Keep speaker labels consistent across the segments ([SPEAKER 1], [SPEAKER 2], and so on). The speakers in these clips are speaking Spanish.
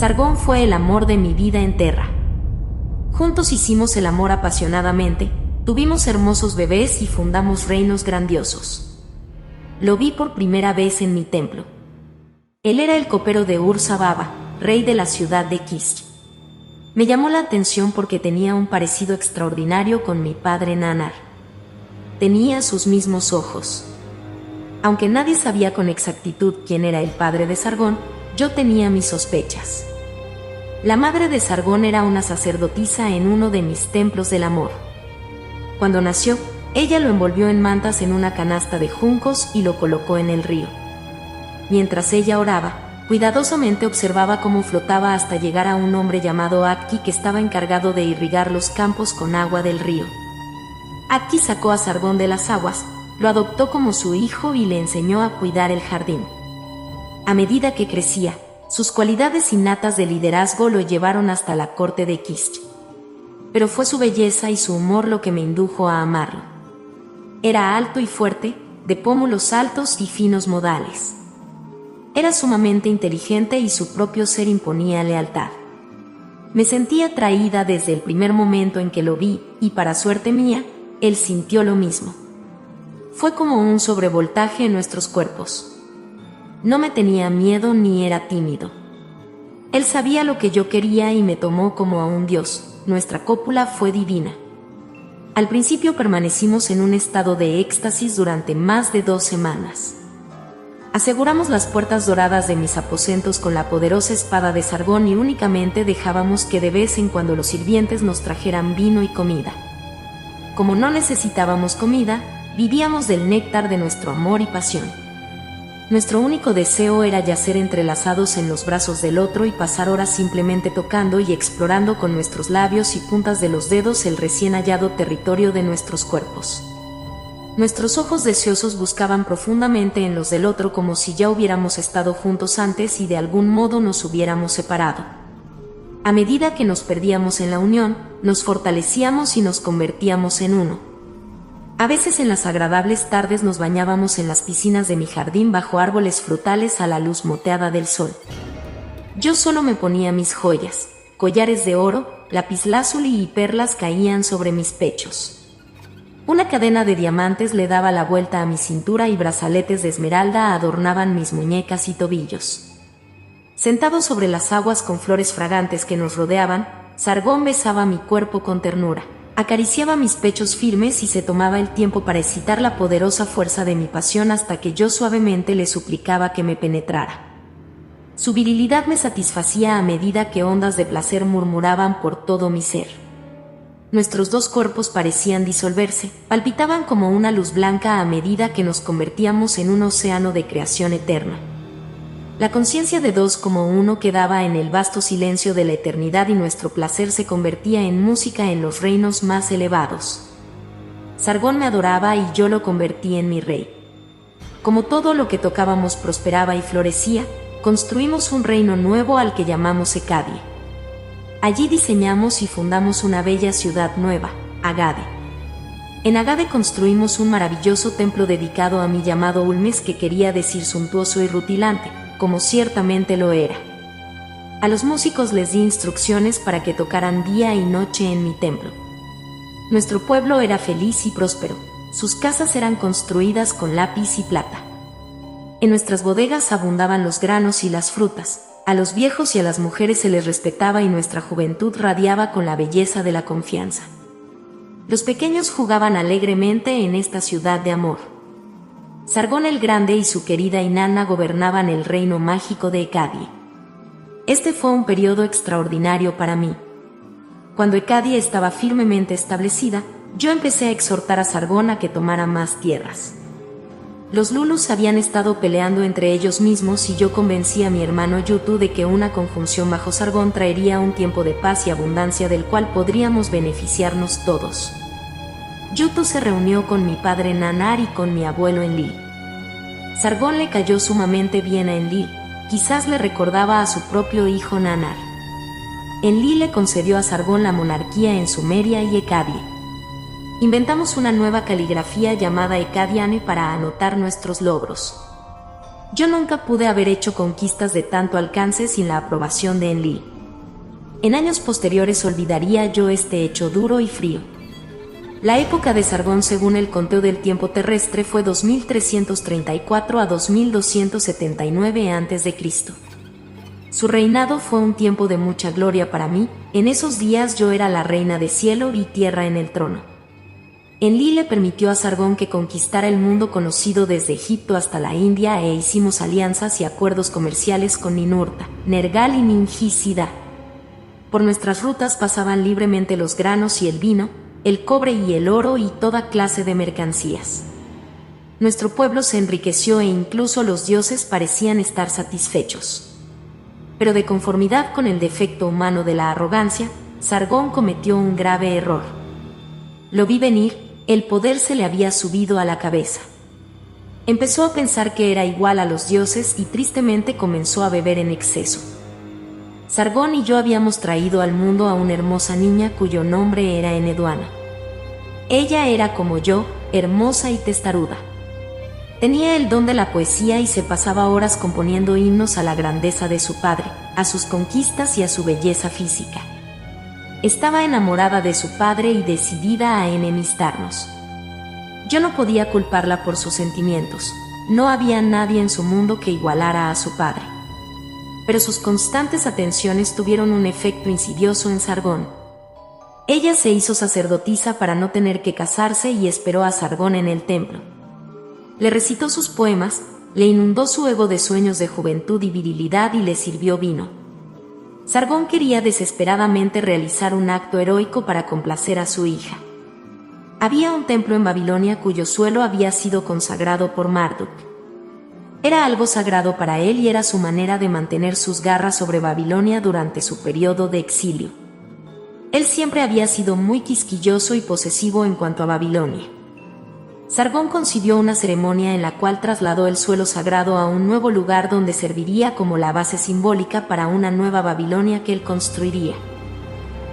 [SPEAKER 1] Sargón fue el amor de mi vida en Terra. Juntos hicimos el amor apasionadamente, tuvimos hermosos bebés y fundamos reinos grandiosos. Lo vi por primera vez en mi templo. Él era el copero de Ur-Zababa, rey de la ciudad de Kish. Me llamó la atención porque tenía un parecido extraordinario con mi padre Nanar. Tenía sus mismos ojos. Aunque nadie sabía con exactitud quién era el padre de Sargón, yo tenía mis sospechas. La madre de Sargón era una sacerdotisa en uno de mis templos del amor. Cuando nació, ella lo envolvió en mantas en una canasta de juncos y lo colocó en el río. Mientras ella oraba, cuidadosamente observaba cómo flotaba hasta llegar a un hombre llamado Atki que estaba encargado de irrigar los campos con agua del río. Atki sacó a Sargón de las aguas, lo adoptó como su hijo y le enseñó a cuidar el jardín. A medida que crecía, sus cualidades innatas de liderazgo lo llevaron hasta la corte de Kish. Pero fue su belleza y su humor lo que me indujo a amarlo. Era alto y fuerte, de pómulos altos y finos modales. Era sumamente inteligente y su propio ser imponía lealtad. Me sentí atraída desde el primer momento en que lo vi, y para suerte mía, él sintió lo mismo. Fue como un sobrevoltaje en nuestros cuerpos. No me tenía miedo ni era tímido. Él sabía lo que yo quería y me tomó como a un dios. Nuestra cópula fue divina. Al principio permanecimos en un estado de éxtasis durante más de 2 semanas. Aseguramos las puertas doradas de mis aposentos con la poderosa espada de Sargón y únicamente dejábamos que de vez en cuando los sirvientes nos trajeran vino y comida. Como no necesitábamos comida, vivíamos del néctar de nuestro amor y pasión. Nuestro único deseo era yacer entrelazados en los brazos del otro y pasar horas simplemente tocando y explorando con nuestros labios y puntas de los dedos el recién hallado territorio de nuestros cuerpos. Nuestros ojos deseosos buscaban profundamente en los del otro como si ya hubiéramos estado juntos antes y de algún modo nos hubiéramos separado. A medida que nos perdíamos en la unión, nos fortalecíamos y nos convertíamos en uno. A veces en las agradables tardes nos bañábamos en las piscinas de mi jardín bajo árboles frutales a la luz moteada del sol. Yo solo me ponía mis joyas, collares de oro, lapislázuli y perlas caían sobre mis pechos. Una cadena de diamantes le daba la vuelta a mi cintura y brazaletes de esmeralda adornaban mis muñecas y tobillos. Sentado sobre las aguas con flores fragantes que nos rodeaban, Sargón besaba mi cuerpo con ternura. Acariciaba mis pechos firmes y se tomaba el tiempo para excitar la poderosa fuerza de mi pasión hasta que yo suavemente le suplicaba que me penetrara. Su virilidad me satisfacía a medida que ondas de placer murmuraban por todo mi ser. Nuestros 2 cuerpos parecían disolverse, palpitaban como una luz blanca a medida que nos convertíamos en un océano de creación eterna. La conciencia de 2 como uno quedaba en el vasto silencio de la eternidad y nuestro placer se convertía en música en los reinos más elevados. Sargón me adoraba y yo lo convertí en mi rey. Como todo lo que tocábamos prosperaba y florecía, construimos un reino nuevo al que llamamos Ekadie. Allí diseñamos y fundamos una bella ciudad nueva, Agade. En Agade construimos un maravilloso templo dedicado a mí llamado Ulmes, que quería decir suntuoso y rutilante, como ciertamente lo era. A los músicos les di instrucciones para que tocaran día y noche en mi templo. Nuestro pueblo era feliz y próspero, sus casas eran construidas con lápiz y plata. En nuestras bodegas abundaban los granos y las frutas, a los viejos y a las mujeres se les respetaba y nuestra juventud radiaba con la belleza de la confianza. Los pequeños jugaban alegremente en esta ciudad de amor. Sargón el Grande y su querida Inanna gobernaban el reino mágico de Ekadie. Este fue un periodo extraordinario para mí. Cuando Ekadie estaba firmemente establecida, yo empecé a exhortar a Sargón a que tomara más tierras. Los Lulus habían estado peleando entre ellos mismos y yo convencí a mi hermano Yutu de que una conjunción bajo Sargón traería un tiempo de paz y abundancia del cual podríamos beneficiarnos todos. Yutu se reunió con mi padre Nanar y con mi abuelo Enlil. Sargón le cayó sumamente bien a Enlil, quizás le recordaba a su propio hijo Nanar. Enlil le concedió a Sargón la monarquía en Sumeria y Ekadie. Inventamos una nueva caligrafía llamada Ekadiane para anotar nuestros logros. Yo nunca pude haber hecho conquistas de tanto alcance sin la aprobación de Enlil. En años posteriores olvidaría yo este hecho duro y frío. La época de Sargón según el conteo del tiempo terrestre fue 2334 a 2279 a.C. Su reinado fue un tiempo de mucha gloria para mí. En esos días yo era la reina de cielo y tierra en el trono. Enlil le permitió a Sargón que conquistara el mundo conocido desde Egipto hasta la India e hicimos alianzas y acuerdos comerciales con Ninurta, Nergal y Ningisida. Por nuestras rutas pasaban libremente los granos y el vino, el cobre y el oro y toda clase de mercancías. Nuestro pueblo se enriqueció e incluso los dioses parecían estar satisfechos. Pero de conformidad con el defecto humano de la arrogancia, Sargón cometió un grave error. Lo vi venir, el poder se le había subido a la cabeza. Empezó a pensar que era igual a los dioses y tristemente comenzó a beber en exceso. Sargón y yo habíamos traído al mundo a una hermosa niña cuyo nombre era Eneduana. Ella era como yo, hermosa y testaruda. Tenía el don de la poesía y se pasaba horas componiendo himnos a la grandeza de su padre, a sus conquistas y a su belleza física. Estaba enamorada de su padre y decidida a enemistarnos. Yo no podía culparla por sus sentimientos. No había nadie en su mundo que igualara a su padre. Pero sus constantes atenciones tuvieron un efecto insidioso en Sargón. Ella se hizo sacerdotisa para no tener que casarse y esperó a Sargón en el templo. Le recitó sus poemas, le inundó su ego de sueños de juventud y virilidad y le sirvió vino. Sargón quería desesperadamente realizar un acto heroico para complacer a su hija. Había un templo en Babilonia cuyo suelo había sido consagrado por Marduk. Era algo sagrado para él y era su manera de mantener sus garras sobre Babilonia durante su periodo de exilio. Él siempre había sido muy quisquilloso y posesivo en cuanto a Babilonia. Sargón concibió una ceremonia en la cual trasladó el suelo sagrado a un nuevo lugar donde serviría como la base simbólica para una nueva Babilonia que él construiría.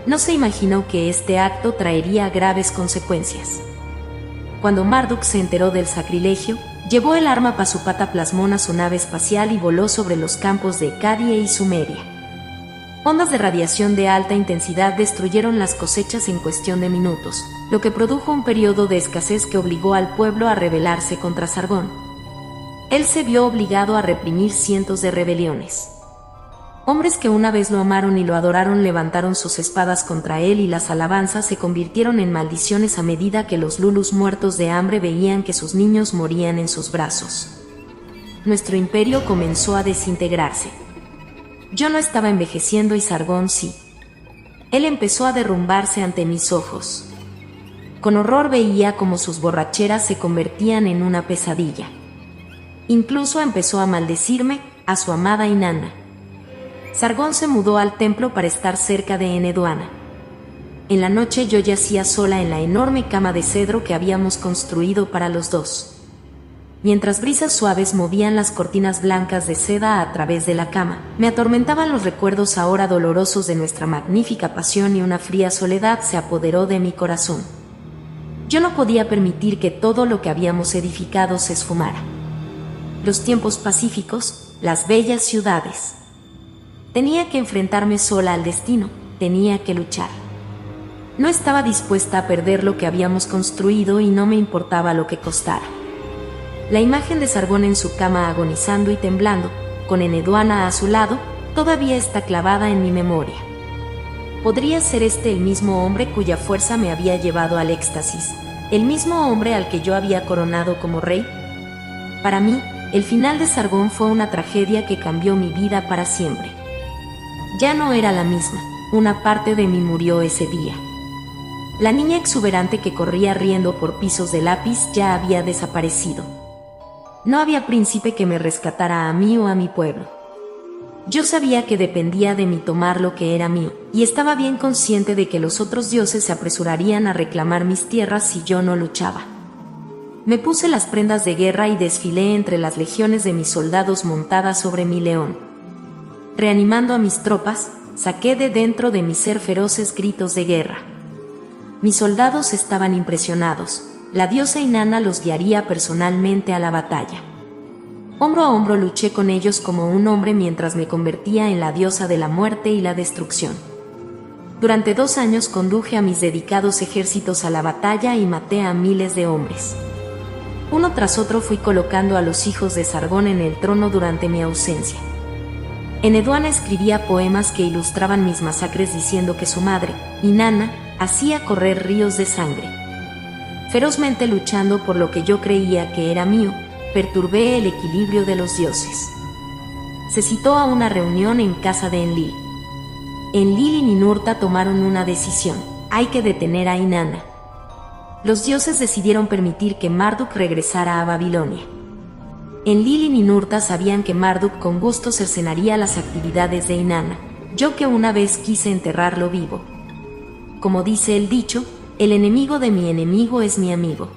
[SPEAKER 1] No se imaginó que este acto traería graves consecuencias. Cuando Marduk se enteró del sacrilegio, llevó el arma Pasupata Plasmón a su nave espacial y voló sobre los campos de Cadia y Sumeria. Ondas de radiación de alta intensidad destruyeron las cosechas en cuestión de minutos, lo que produjo un periodo de escasez que obligó al pueblo a rebelarse contra Sargón. Él se vio obligado a reprimir cientos de rebeliones. Hombres que una vez lo amaron y lo adoraron levantaron sus espadas contra él y las alabanzas se convirtieron en maldiciones a medida que los Lulus muertos de hambre veían que sus niños morían en sus brazos. Nuestro imperio comenzó a desintegrarse. Yo no estaba envejeciendo y Sargón sí. Él empezó a derrumbarse ante mis ojos. Con horror veía cómo sus borracheras se convertían en una pesadilla. Incluso empezó a maldecirme, a su amada Inanna. Sargón se mudó al templo para estar cerca de Eneduana. En la noche yo yacía sola en la enorme cama de cedro que habíamos construido para los dos. Mientras brisas suaves movían las cortinas blancas de seda a través de la cama, me atormentaban los recuerdos ahora dolorosos de nuestra magnífica pasión y una fría soledad se apoderó de mi corazón. Yo no podía permitir que todo lo que habíamos edificado se esfumara. Los tiempos pacíficos, las bellas ciudades. Tenía que enfrentarme sola al destino, tenía que luchar. No estaba dispuesta a perder lo que habíamos construido y no me importaba lo que costara. La imagen de Sargón en su cama agonizando y temblando, con Eneduana a su lado, todavía está clavada en mi memoria. ¿Podría ser este el mismo hombre cuya fuerza me había llevado al éxtasis? ¿El mismo hombre al que yo había coronado como rey? Para mí, el final de Sargón fue una tragedia que cambió mi vida para siempre. Ya no era la misma, una parte de mí murió ese día. La niña exuberante que corría riendo por pisos de lápiz ya había desaparecido. No había príncipe que me rescatara a mí o a mi pueblo. Yo sabía que dependía de mí tomar lo que era mío, y estaba bien consciente de que los otros dioses se apresurarían a reclamar mis tierras si yo no luchaba. Me puse las prendas de guerra y desfilé entre las legiones de mis soldados montada sobre mi león. Reanimando a mis tropas, saqué de dentro de mi ser feroces gritos de guerra. Mis soldados estaban impresionados. La diosa Inanna los guiaría personalmente a la batalla. Hombro a hombro luché con ellos como un hombre mientras me convertía en la diosa de la muerte y la destrucción. Durante 2 años conduje a mis dedicados ejércitos a la batalla y maté a miles de hombres. Uno tras otro fui colocando a los hijos de Sargón en el trono durante mi ausencia. En Edoana escribía poemas que ilustraban mis masacres diciendo que su madre, Inanna, hacía correr ríos de sangre. Ferozmente luchando por lo que yo creía que era mío, perturbé el equilibrio de los dioses. Se citó a una reunión en casa de Enlil. Enlil y Ninurta tomaron una decisión: hay que detener a Inanna. Los dioses decidieron permitir que Marduk regresara a Babilonia. Enlil y Ninurta sabían que Marduk con gusto cercenaría las actividades de Inanna, yo que una vez quise enterrarlo vivo. Como dice el dicho, el enemigo de mi enemigo es mi amigo.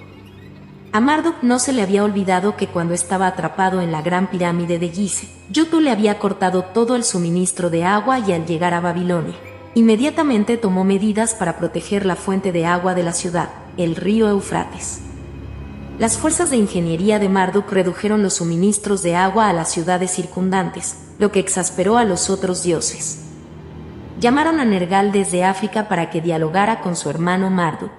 [SPEAKER 1] A Marduk no se le había olvidado que cuando estaba atrapado en la gran pirámide de Gizeh, Yutu le había cortado todo el suministro de agua y al llegar a Babilonia, inmediatamente tomó medidas para proteger la fuente de agua de la ciudad, el río Éufrates. Las fuerzas de ingeniería de Marduk redujeron los suministros de agua a las ciudades circundantes, lo que exasperó a los otros dioses. Llamaron a Nergal desde África para que dialogara con su hermano Marduk.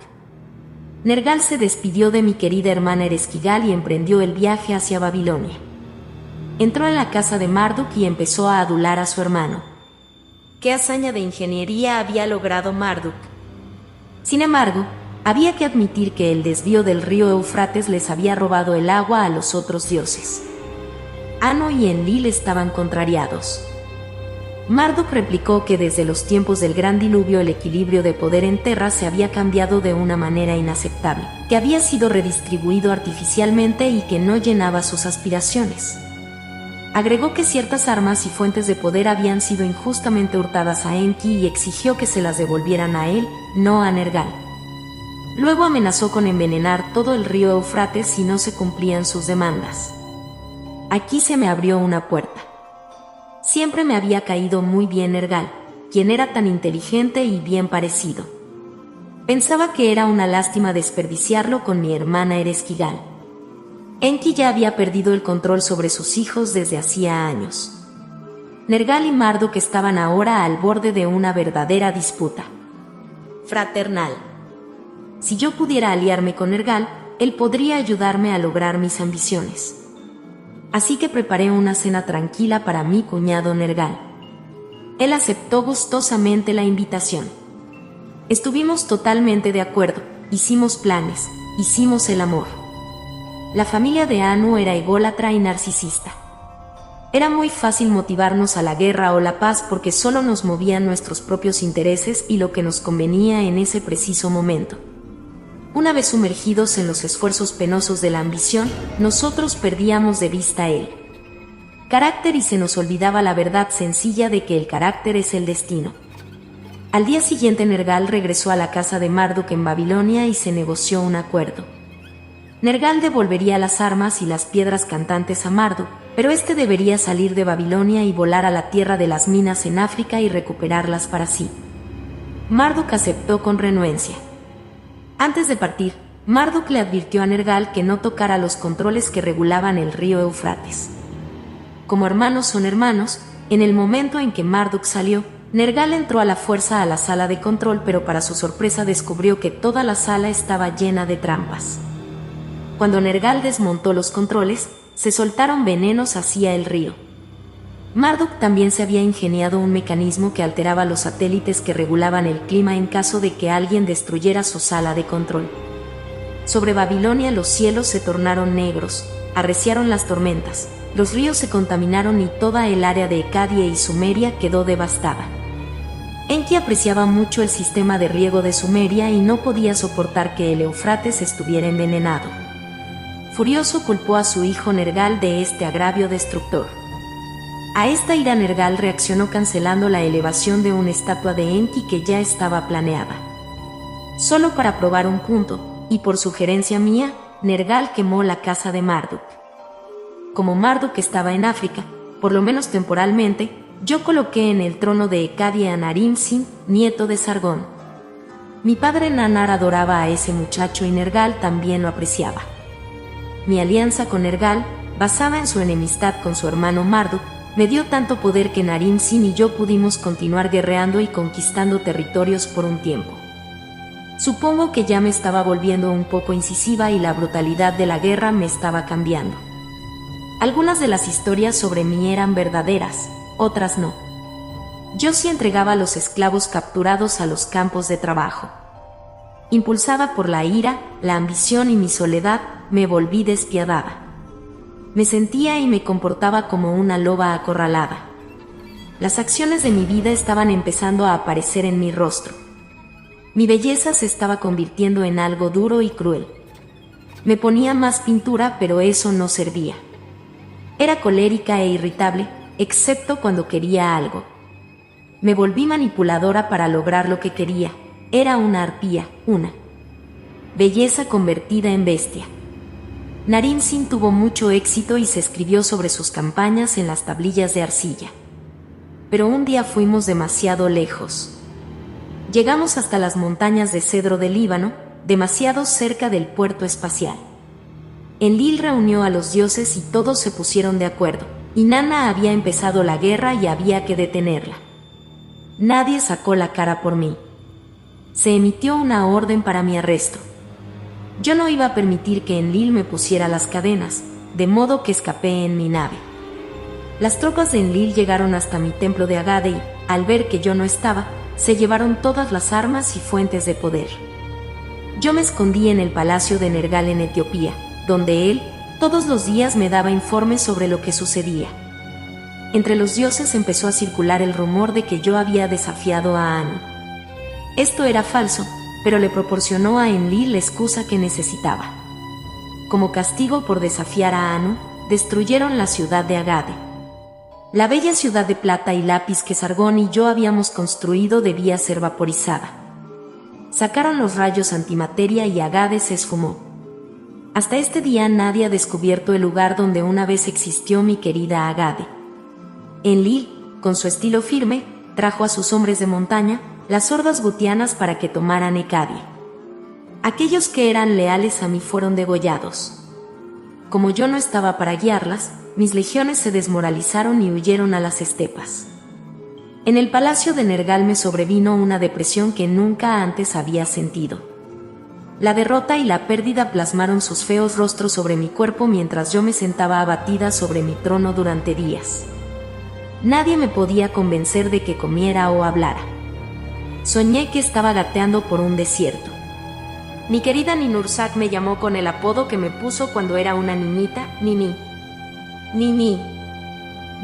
[SPEAKER 1] Nergal se despidió de mi querida hermana Ereshkigal y emprendió el viaje hacia Babilonia. Entró en la casa de Marduk y empezó a adular a su hermano. ¿Qué hazaña de ingeniería había logrado Marduk? Sin embargo, había que admitir que el desvío del río Éufrates les había robado el agua a los otros dioses. Anu y Enlil estaban contrariados. Marduk replicó que desde los tiempos del gran diluvio el equilibrio de poder en Terra se había cambiado de una manera inaceptable, que había sido redistribuido artificialmente y que no llenaba sus aspiraciones. Agregó que ciertas armas y fuentes de poder habían sido injustamente hurtadas a Enki y exigió que se las devolvieran a él, no a Nergal. Luego amenazó con envenenar todo el río Éufrates si no se cumplían sus demandas. Aquí se me abrió una puerta. Siempre me había caído muy bien Nergal, quien era tan inteligente y bien parecido. Pensaba que era una lástima desperdiciarlo con mi hermana Ereshkigal. Enki ya había perdido el control sobre sus hijos desde hacía años. Nergal y Marduk estaban ahora al borde de una verdadera disputa fraternal. Si yo pudiera aliarme con Nergal, él podría ayudarme a lograr mis ambiciones. Así que preparé una cena tranquila para mi cuñado Nergal. Él aceptó gustosamente la invitación. Estuvimos totalmente de acuerdo, hicimos planes, hicimos el amor. La familia de Anu era ególatra y narcisista. Era muy fácil motivarnos a la guerra o la paz porque solo nos movían nuestros propios intereses y lo que nos convenía en ese preciso momento. Una vez sumergidos en los esfuerzos penosos de la ambición, nosotros perdíamos de vista el carácter y se nos olvidaba la verdad sencilla de que el carácter es el destino. Al día siguiente Nergal regresó a la casa de Marduk en Babilonia y se negoció un acuerdo. Nergal devolvería las armas y las piedras cantantes a Marduk, pero este debería salir de Babilonia y volar a la tierra de las minas en África y recuperarlas para sí. Marduk aceptó con renuencia. Antes de partir, Marduk le advirtió a Nergal que no tocara los controles que regulaban el río Éufrates. Como hermanos son hermanos, en el momento en que Marduk salió, Nergal entró a la fuerza a la sala de control, pero para su sorpresa descubrió que toda la sala estaba llena de trampas. Cuando Nergal desmontó los controles, se soltaron venenos hacia el río. Marduk también se había ingeniado un mecanismo que alteraba los satélites que regulaban el clima en caso de que alguien destruyera su sala de control. Sobre Babilonia los cielos se tornaron negros, arreciaron las tormentas, los ríos se contaminaron y toda el área de Ecadia y Sumeria quedó devastada. Enki apreciaba mucho el sistema de riego de Sumeria y no podía soportar que el Éufrates estuviera envenenado. Furioso culpó a su hijo Nergal de este agravio destructor. A esta ira Nergal reaccionó cancelando la elevación de una estatua de Enki que ya estaba planeada. Solo para probar un punto, y por sugerencia mía, Nergal quemó la casa de Marduk. Como Marduk estaba en África, por lo menos temporalmente, yo coloqué en el trono de Ecadia a Narim-Sin, nieto de Sargón. Mi padre Nanar adoraba a ese muchacho y Nergal también lo apreciaba. Mi alianza con Nergal, basada en su enemistad con su hermano Marduk, me dio tanto poder que Narim Sin y yo pudimos continuar guerreando y conquistando territorios por un tiempo. Supongo que ya me estaba volviendo un poco incisiva y la brutalidad de la guerra me estaba cambiando. Algunas de las historias sobre mí eran verdaderas, otras no. Yo sí entregaba a los esclavos capturados a los campos de trabajo. Impulsada por la ira, la ambición y mi soledad, me volví despiadada. Me sentía y me comportaba como una loba acorralada. Las acciones de mi vida estaban empezando a aparecer en mi rostro. Mi belleza se estaba convirtiendo en algo duro y cruel. Me ponía más pintura, pero eso no servía. Era colérica e irritable, excepto cuando quería algo. Me volví manipuladora para lograr lo que quería. Era una arpía, una belleza convertida en bestia. Narim Sin tuvo mucho éxito y se escribió sobre sus campañas en las tablillas de arcilla. Pero un día fuimos demasiado lejos. Llegamos hasta las montañas de cedro del Líbano, demasiado cerca del puerto espacial. Enlil reunió a los dioses y todos se pusieron de acuerdo. Inanna había empezado la guerra y había que detenerla. Nadie sacó la cara por mí. Se emitió una orden para mi arresto. Yo no iba a permitir que Enlil me pusiera las cadenas, de modo que escapé en mi nave. Las tropas de Enlil llegaron hasta mi templo de Agade y, al ver que yo no estaba, se llevaron todas las armas y fuentes de poder. Yo me escondí en el palacio de Nergal en Etiopía, donde él, todos los días me daba informes sobre lo que sucedía. Entre los dioses empezó a circular el rumor de que yo había desafiado a Anu. Esto era falso, pero le proporcionó a Enlil la excusa que necesitaba. Como castigo por desafiar a Anu, destruyeron la ciudad de Agade. La bella ciudad de plata y lápiz que Sargón y yo habíamos construido debía ser vaporizada. Sacaron los rayos antimateria y Agade se esfumó. Hasta este día nadie ha descubierto el lugar donde una vez existió mi querida Agade. Enlil, con su estilo firme, trajo a sus hombres de montaña, las hordas gutianas, para que tomaran Ecadia. Aquellos que eran leales a mí fueron degollados. Como yo no estaba para guiarlas, mis legiones se desmoralizaron y huyeron a las estepas. En el palacio de Nergal me sobrevino una depresión que nunca antes había sentido. La derrota y la pérdida plasmaron sus feos rostros sobre mi cuerpo mientras yo me sentaba abatida sobre mi trono durante días. Nadie me podía convencer de que comiera o hablara. Soñé que estaba gateando por un desierto. Mi querida Ninursak me llamó con el apodo que me puso cuando era una niñita, Nini. Nini.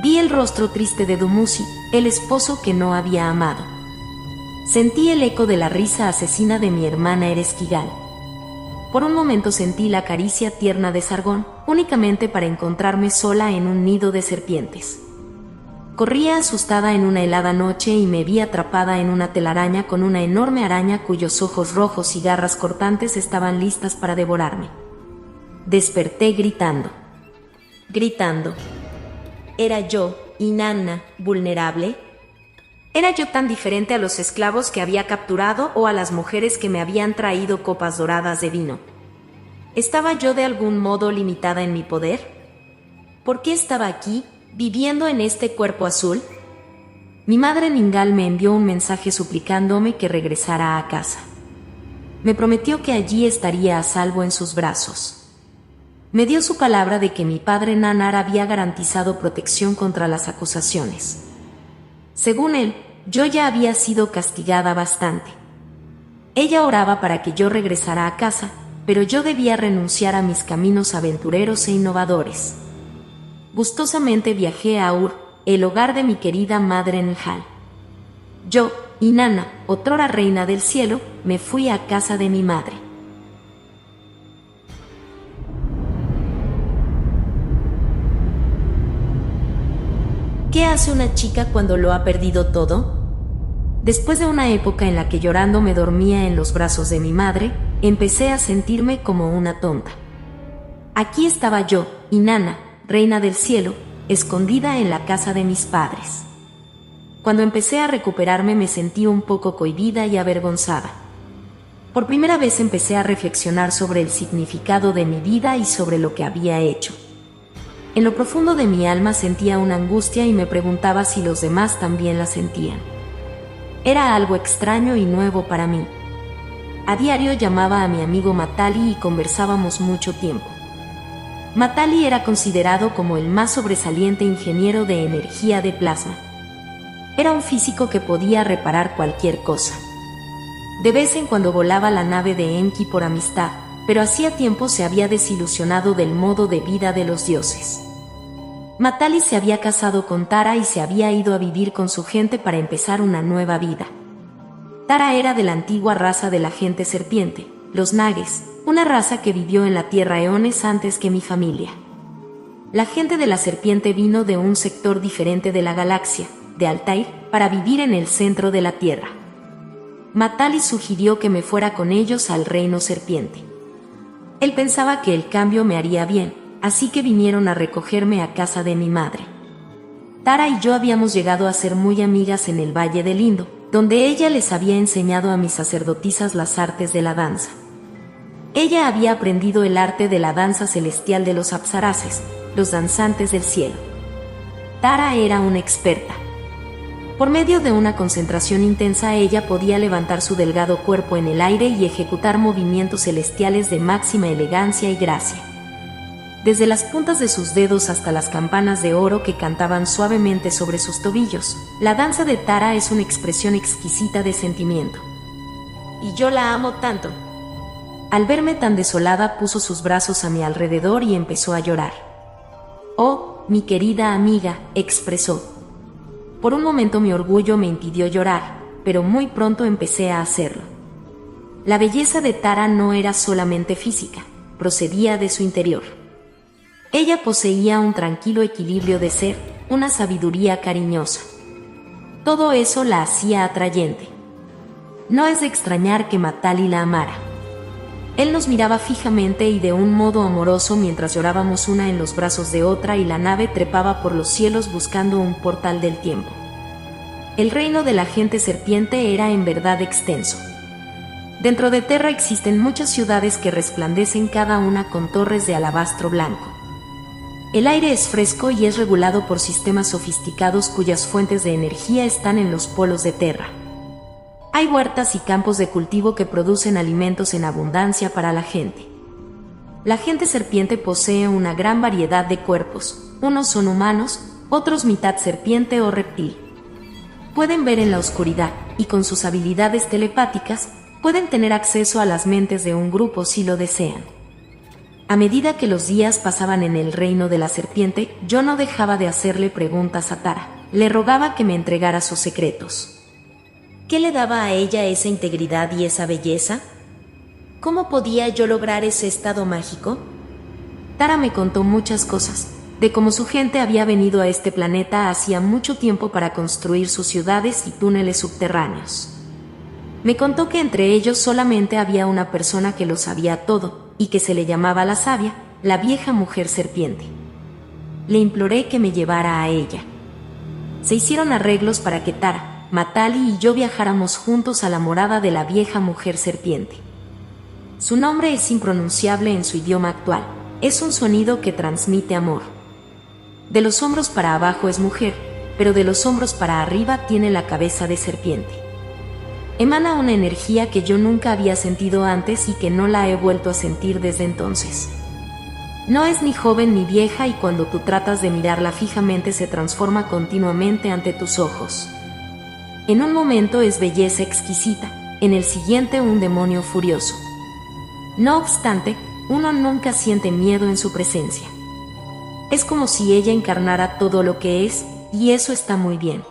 [SPEAKER 1] Vi el rostro triste de Dumuzi, el esposo que no había amado. Sentí el eco de la risa asesina de mi hermana Ereshkigal. Por un momento sentí la caricia tierna de Sargón, únicamente para encontrarme sola en un nido de serpientes. Corría asustada en una helada noche y me vi atrapada en una telaraña con una enorme araña cuyos ojos rojos y garras cortantes estaban listas para devorarme. Desperté gritando. ¿Era yo, Inanna, vulnerable? ¿Era yo tan diferente a los esclavos que había capturado o a las mujeres que me habían traído copas doradas de vino? ¿Estaba yo de algún modo limitada en mi poder? ¿Por qué estaba aquí, viviendo en este cuerpo azul? Mi madre Ningal me envió un mensaje suplicándome que regresara a casa. Me prometió que allí estaría a salvo en sus brazos. Me dio su palabra de que mi padre Nanar había garantizado protección contra las acusaciones. Según él, yo ya había sido castigada bastante. Ella oraba para que yo regresara a casa, pero yo debía renunciar a mis caminos aventureros e innovadores. Gustosamente viajé a Ur, el hogar de mi querida madre Njal. Yo, Inanna, otrora reina del cielo, me fui a casa de mi madre. ¿Qué hace una chica cuando lo ha perdido todo? Después de una época en la que llorando me dormía en los brazos de mi madre, empecé a sentirme como una tonta. Aquí estaba yo, Inanna, reina del cielo, escondida en la casa de mis padres. Cuando empecé a recuperarme me sentí un poco cohibida y avergonzada. Por primera vez empecé a reflexionar sobre el significado de mi vida y sobre lo que había hecho. En lo profundo de mi alma sentía una angustia y me preguntaba si los demás también la sentían. Era algo extraño y nuevo para mí. A diario llamaba a mi amigo Matali y conversábamos mucho tiempo. Matali era considerado como el más sobresaliente ingeniero de energía de plasma. Era un físico que podía reparar cualquier cosa. De vez en cuando volaba la nave de Enki por amistad, pero hacía tiempo se había desilusionado del modo de vida de los dioses. Matali se había casado con Tara y se había ido a vivir con su gente para empezar una nueva vida. Tara era de la antigua raza de la gente serpiente, los Nages, una raza que vivió en la Tierra eones antes que mi familia. La gente de la serpiente vino de un sector diferente de la galaxia, de Altair, para vivir en el centro de la Tierra. Matali sugirió que me fuera con ellos al reino serpiente. Él pensaba que el cambio me haría bien, así que vinieron a recogerme a casa de mi madre. Tara y yo habíamos llegado a ser muy amigas en el Valle del Indo, donde ella les había enseñado a mis sacerdotisas las artes de la danza. Ella había aprendido el arte de la danza celestial de los apsarases, los danzantes del cielo. Tara era una experta. Por medio de una concentración intensa ella podía levantar su delgado cuerpo en el aire y ejecutar movimientos celestiales de máxima elegancia y gracia. Desde las puntas de sus dedos hasta las campanas de oro que cantaban suavemente sobre sus tobillos, la danza de Tara es una expresión exquisita de sentimiento. Y yo la amo tanto. Al verme tan desolada puso sus brazos a mi alrededor y empezó a llorar. «Oh, mi querida amiga», expresó. Por un momento mi orgullo me impidió llorar, pero muy pronto empecé a hacerlo. La belleza de Tara no era solamente física, procedía de su interior. Ella poseía un tranquilo equilibrio de ser, una sabiduría cariñosa. Todo eso la hacía atrayente. No es de extrañar que Matali la amara. Él nos miraba fijamente y de un modo amoroso mientras llorábamos una en los brazos de otra y la nave trepaba por los cielos buscando un portal del tiempo. El reino de la gente serpiente era en verdad extenso. Dentro de Terra existen muchas ciudades que resplandecen cada una con torres de alabastro blanco. El aire es fresco y es regulado por sistemas sofisticados cuyas fuentes de energía están en los polos de Terra. Hay huertas y campos de cultivo que producen alimentos en abundancia para la gente. La gente serpiente posee una gran variedad de cuerpos, unos son humanos, otros mitad serpiente o reptil. Pueden ver en la oscuridad, y con sus habilidades telepáticas, pueden tener acceso a las mentes de un grupo si lo desean. A medida que los días pasaban en el reino de la serpiente, yo no dejaba de hacerle preguntas a Tara. Le rogaba que me entregara sus secretos. ¿Qué le daba a ella esa integridad y esa belleza? ¿Cómo podía yo lograr ese estado mágico? Tara me contó muchas cosas, de cómo su gente había venido a este planeta hacía mucho tiempo para construir sus ciudades y túneles subterráneos. Me contó que entre ellos solamente había una persona que lo sabía todo, y que se le llamaba la sabia, la vieja mujer serpiente. Le imploré que me llevara a ella. Se hicieron arreglos para que Tara, Matali y yo viajáramos juntos a la morada de la vieja mujer serpiente. Su nombre es impronunciable en su idioma actual, es un sonido que transmite amor. De los hombros para abajo es mujer, pero de los hombros para arriba tiene la cabeza de serpiente. Emana una energía que yo nunca había sentido antes y que no la he vuelto a sentir desde entonces. No es ni joven ni vieja y cuando tú tratas de mirarla fijamente se transforma continuamente ante tus ojos. En un momento es belleza exquisita, en el siguiente un demonio furioso. No obstante, uno nunca siente miedo en su presencia. Es como si ella encarnara todo lo que es, y eso está muy bien.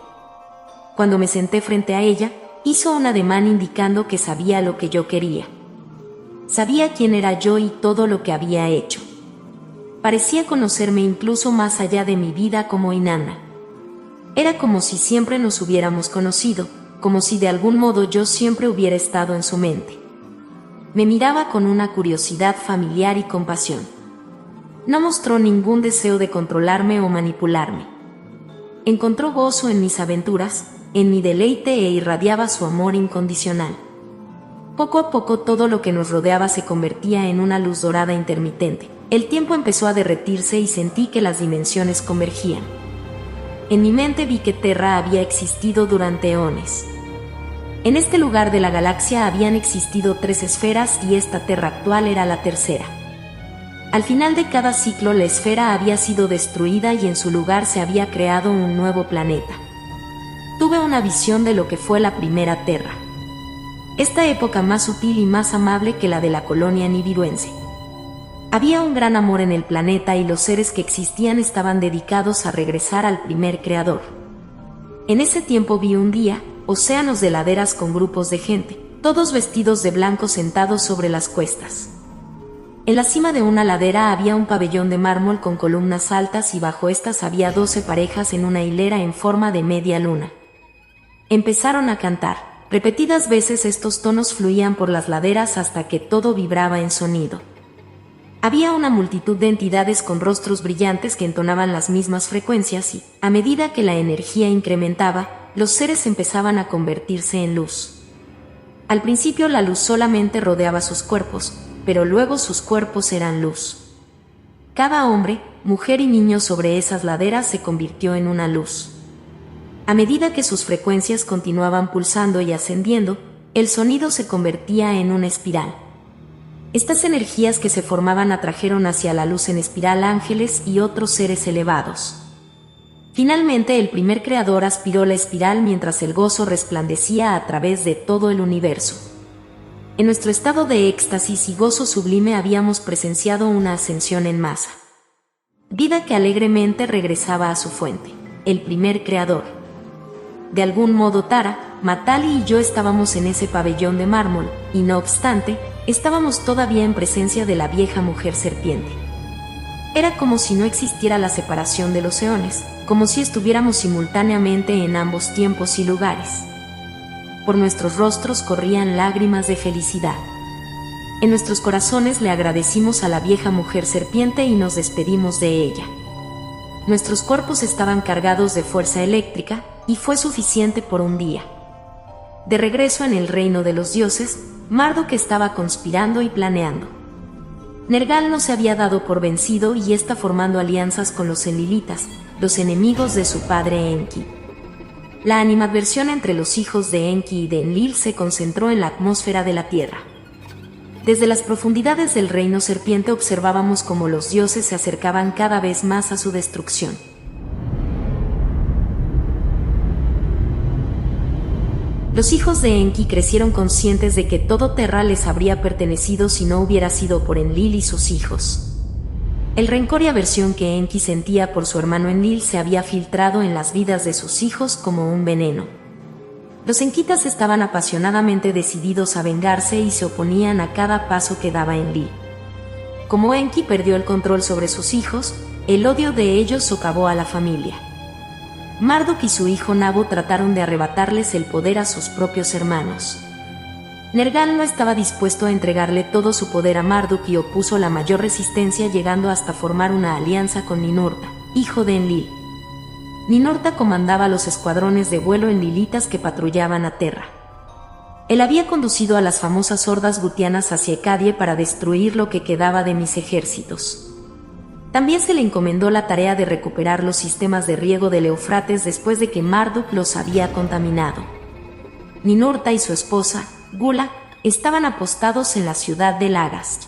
[SPEAKER 1] Cuando me senté frente a ella, hizo un ademán indicando que sabía lo que yo quería. Sabía quién era yo y todo lo que había hecho. Parecía conocerme incluso más allá de mi vida como Inanna. Era como si siempre nos hubiéramos conocido, como si de algún modo yo siempre hubiera estado en su mente. Me miraba con una curiosidad familiar y compasión. No mostró ningún deseo de controlarme o manipularme. Encontró gozo en mis aventuras, en mi deleite e irradiaba su amor incondicional. Poco a poco todo lo que nos rodeaba se convertía en una luz dorada intermitente, El tiempo empezó a derretirse y sentí que las dimensiones convergían. En mi mente vi que Terra había existido durante eones. En este lugar de la galaxia habían existido 3 esferas y esta Terra actual era la tercera. Al final de cada ciclo la esfera había sido destruida y en su lugar se había creado un nuevo planeta. Tuve una visión de lo que fue la primera Terra. Esta época más sutil y más amable que la de la colonia nibiruense. Había un gran amor en el planeta y los seres que existían estaban dedicados a regresar al primer creador. En ese tiempo vi un día, océanos de laderas con grupos de gente, todos vestidos de blanco sentados sobre las cuestas. En la cima de una ladera había un pabellón de mármol con columnas altas y bajo estas había 12 parejas en una hilera en forma de media luna. Empezaron a cantar. Repetidas veces estos tonos fluían por las laderas hasta que todo vibraba en sonido. Había una multitud de entidades con rostros brillantes que entonaban las mismas frecuencias y, a medida que la energía incrementaba, los seres empezaban a convertirse en luz. Al principio la luz solamente rodeaba sus cuerpos, pero luego sus cuerpos eran luz. Cada hombre, mujer y niño sobre esas laderas se convirtió en una luz. A medida que sus frecuencias continuaban pulsando y ascendiendo, el sonido se convertía en una espiral. Estas energías que se formaban atrajeron hacia la luz en espiral ángeles y otros seres elevados. Finalmente el primer creador aspiró la espiral mientras el gozo resplandecía a través de todo el universo. En nuestro estado de éxtasis y gozo sublime habíamos presenciado una ascensión en masa. Vida que alegremente regresaba a su fuente, el primer creador. De algún modo Tara, Matali y yo estábamos en ese pabellón de mármol, y no obstante, estábamos todavía en presencia de la vieja mujer serpiente. Era como si no existiera la separación de los eones, como si estuviéramos simultáneamente en ambos tiempos y lugares. Por nuestros rostros corrían lágrimas de felicidad. En nuestros corazones le agradecimos a la vieja mujer serpiente y nos despedimos de ella. Nuestros cuerpos estaban cargados de fuerza eléctrica, y fue suficiente por un día. De regreso en el reino de los dioses, Marduk estaba conspirando y planeando. Nergal no se había dado por vencido y está formando alianzas con los Enlilitas, los enemigos de su padre Enki. La animadversión entre los hijos de Enki y de Enlil se concentró en la atmósfera de la tierra. Desde las profundidades del reino serpiente observábamos cómo los dioses se acercaban cada vez más a su destrucción. Los hijos de Enki crecieron conscientes de que todo Terra les habría pertenecido si no hubiera sido por Enlil y sus hijos. El rencor y aversión que Enki sentía por su hermano Enlil se había filtrado en las vidas de sus hijos como un veneno. Los enkitas estaban apasionadamente decididos a vengarse y se oponían a cada paso que daba Enlil. Como Enki perdió el control sobre sus hijos, el odio de ellos socavó a la familia. Marduk y su hijo Nabu trataron de arrebatarles el poder a sus propios hermanos. Nergal no estaba dispuesto a entregarle todo su poder a Marduk y opuso la mayor resistencia, llegando hasta formar una alianza con Ninurta, hijo de Enlil. Ninurta comandaba los escuadrones de vuelo enlilitas que patrullaban a Terra. Él había conducido a las famosas hordas gutianas hacia Ekadie para destruir lo que quedaba de mis ejércitos. También se le encomendó la tarea de recuperar los sistemas de riego del Éufrates después de que Marduk los había contaminado. Ninurta y su esposa, Gula, estaban apostados en la ciudad de Lagast.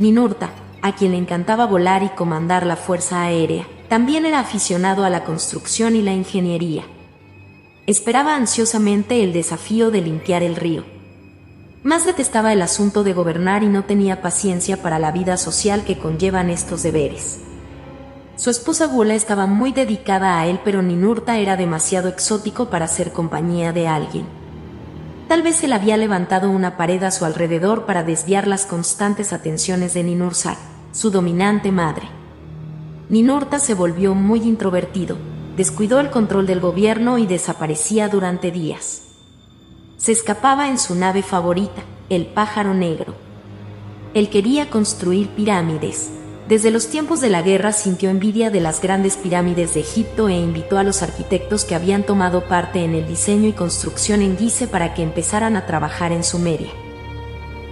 [SPEAKER 1] Ninurta, a quien le encantaba volar y comandar la fuerza aérea, también era aficionado a la construcción y la ingeniería. Esperaba ansiosamente el desafío de limpiar el río. Más detestaba el asunto de gobernar y no tenía paciencia para la vida social que conllevan estos deberes. Su esposa Gula estaba muy dedicada a él, pero Ninurta era demasiado exótico para ser compañía de alguien. Tal vez él había levantado una pared a su alrededor para desviar las constantes atenciones de Ninursag, su dominante madre. Ninurta se volvió muy introvertido, descuidó el control del gobierno y desaparecía durante días. Se escapaba en su nave favorita, el pájaro negro. Él quería construir pirámides. Desde los tiempos de la guerra sintió envidia de las grandes pirámides de Egipto e invitó a los arquitectos que habían tomado parte en el diseño y construcción en Gizeh para que empezaran a trabajar en Sumeria.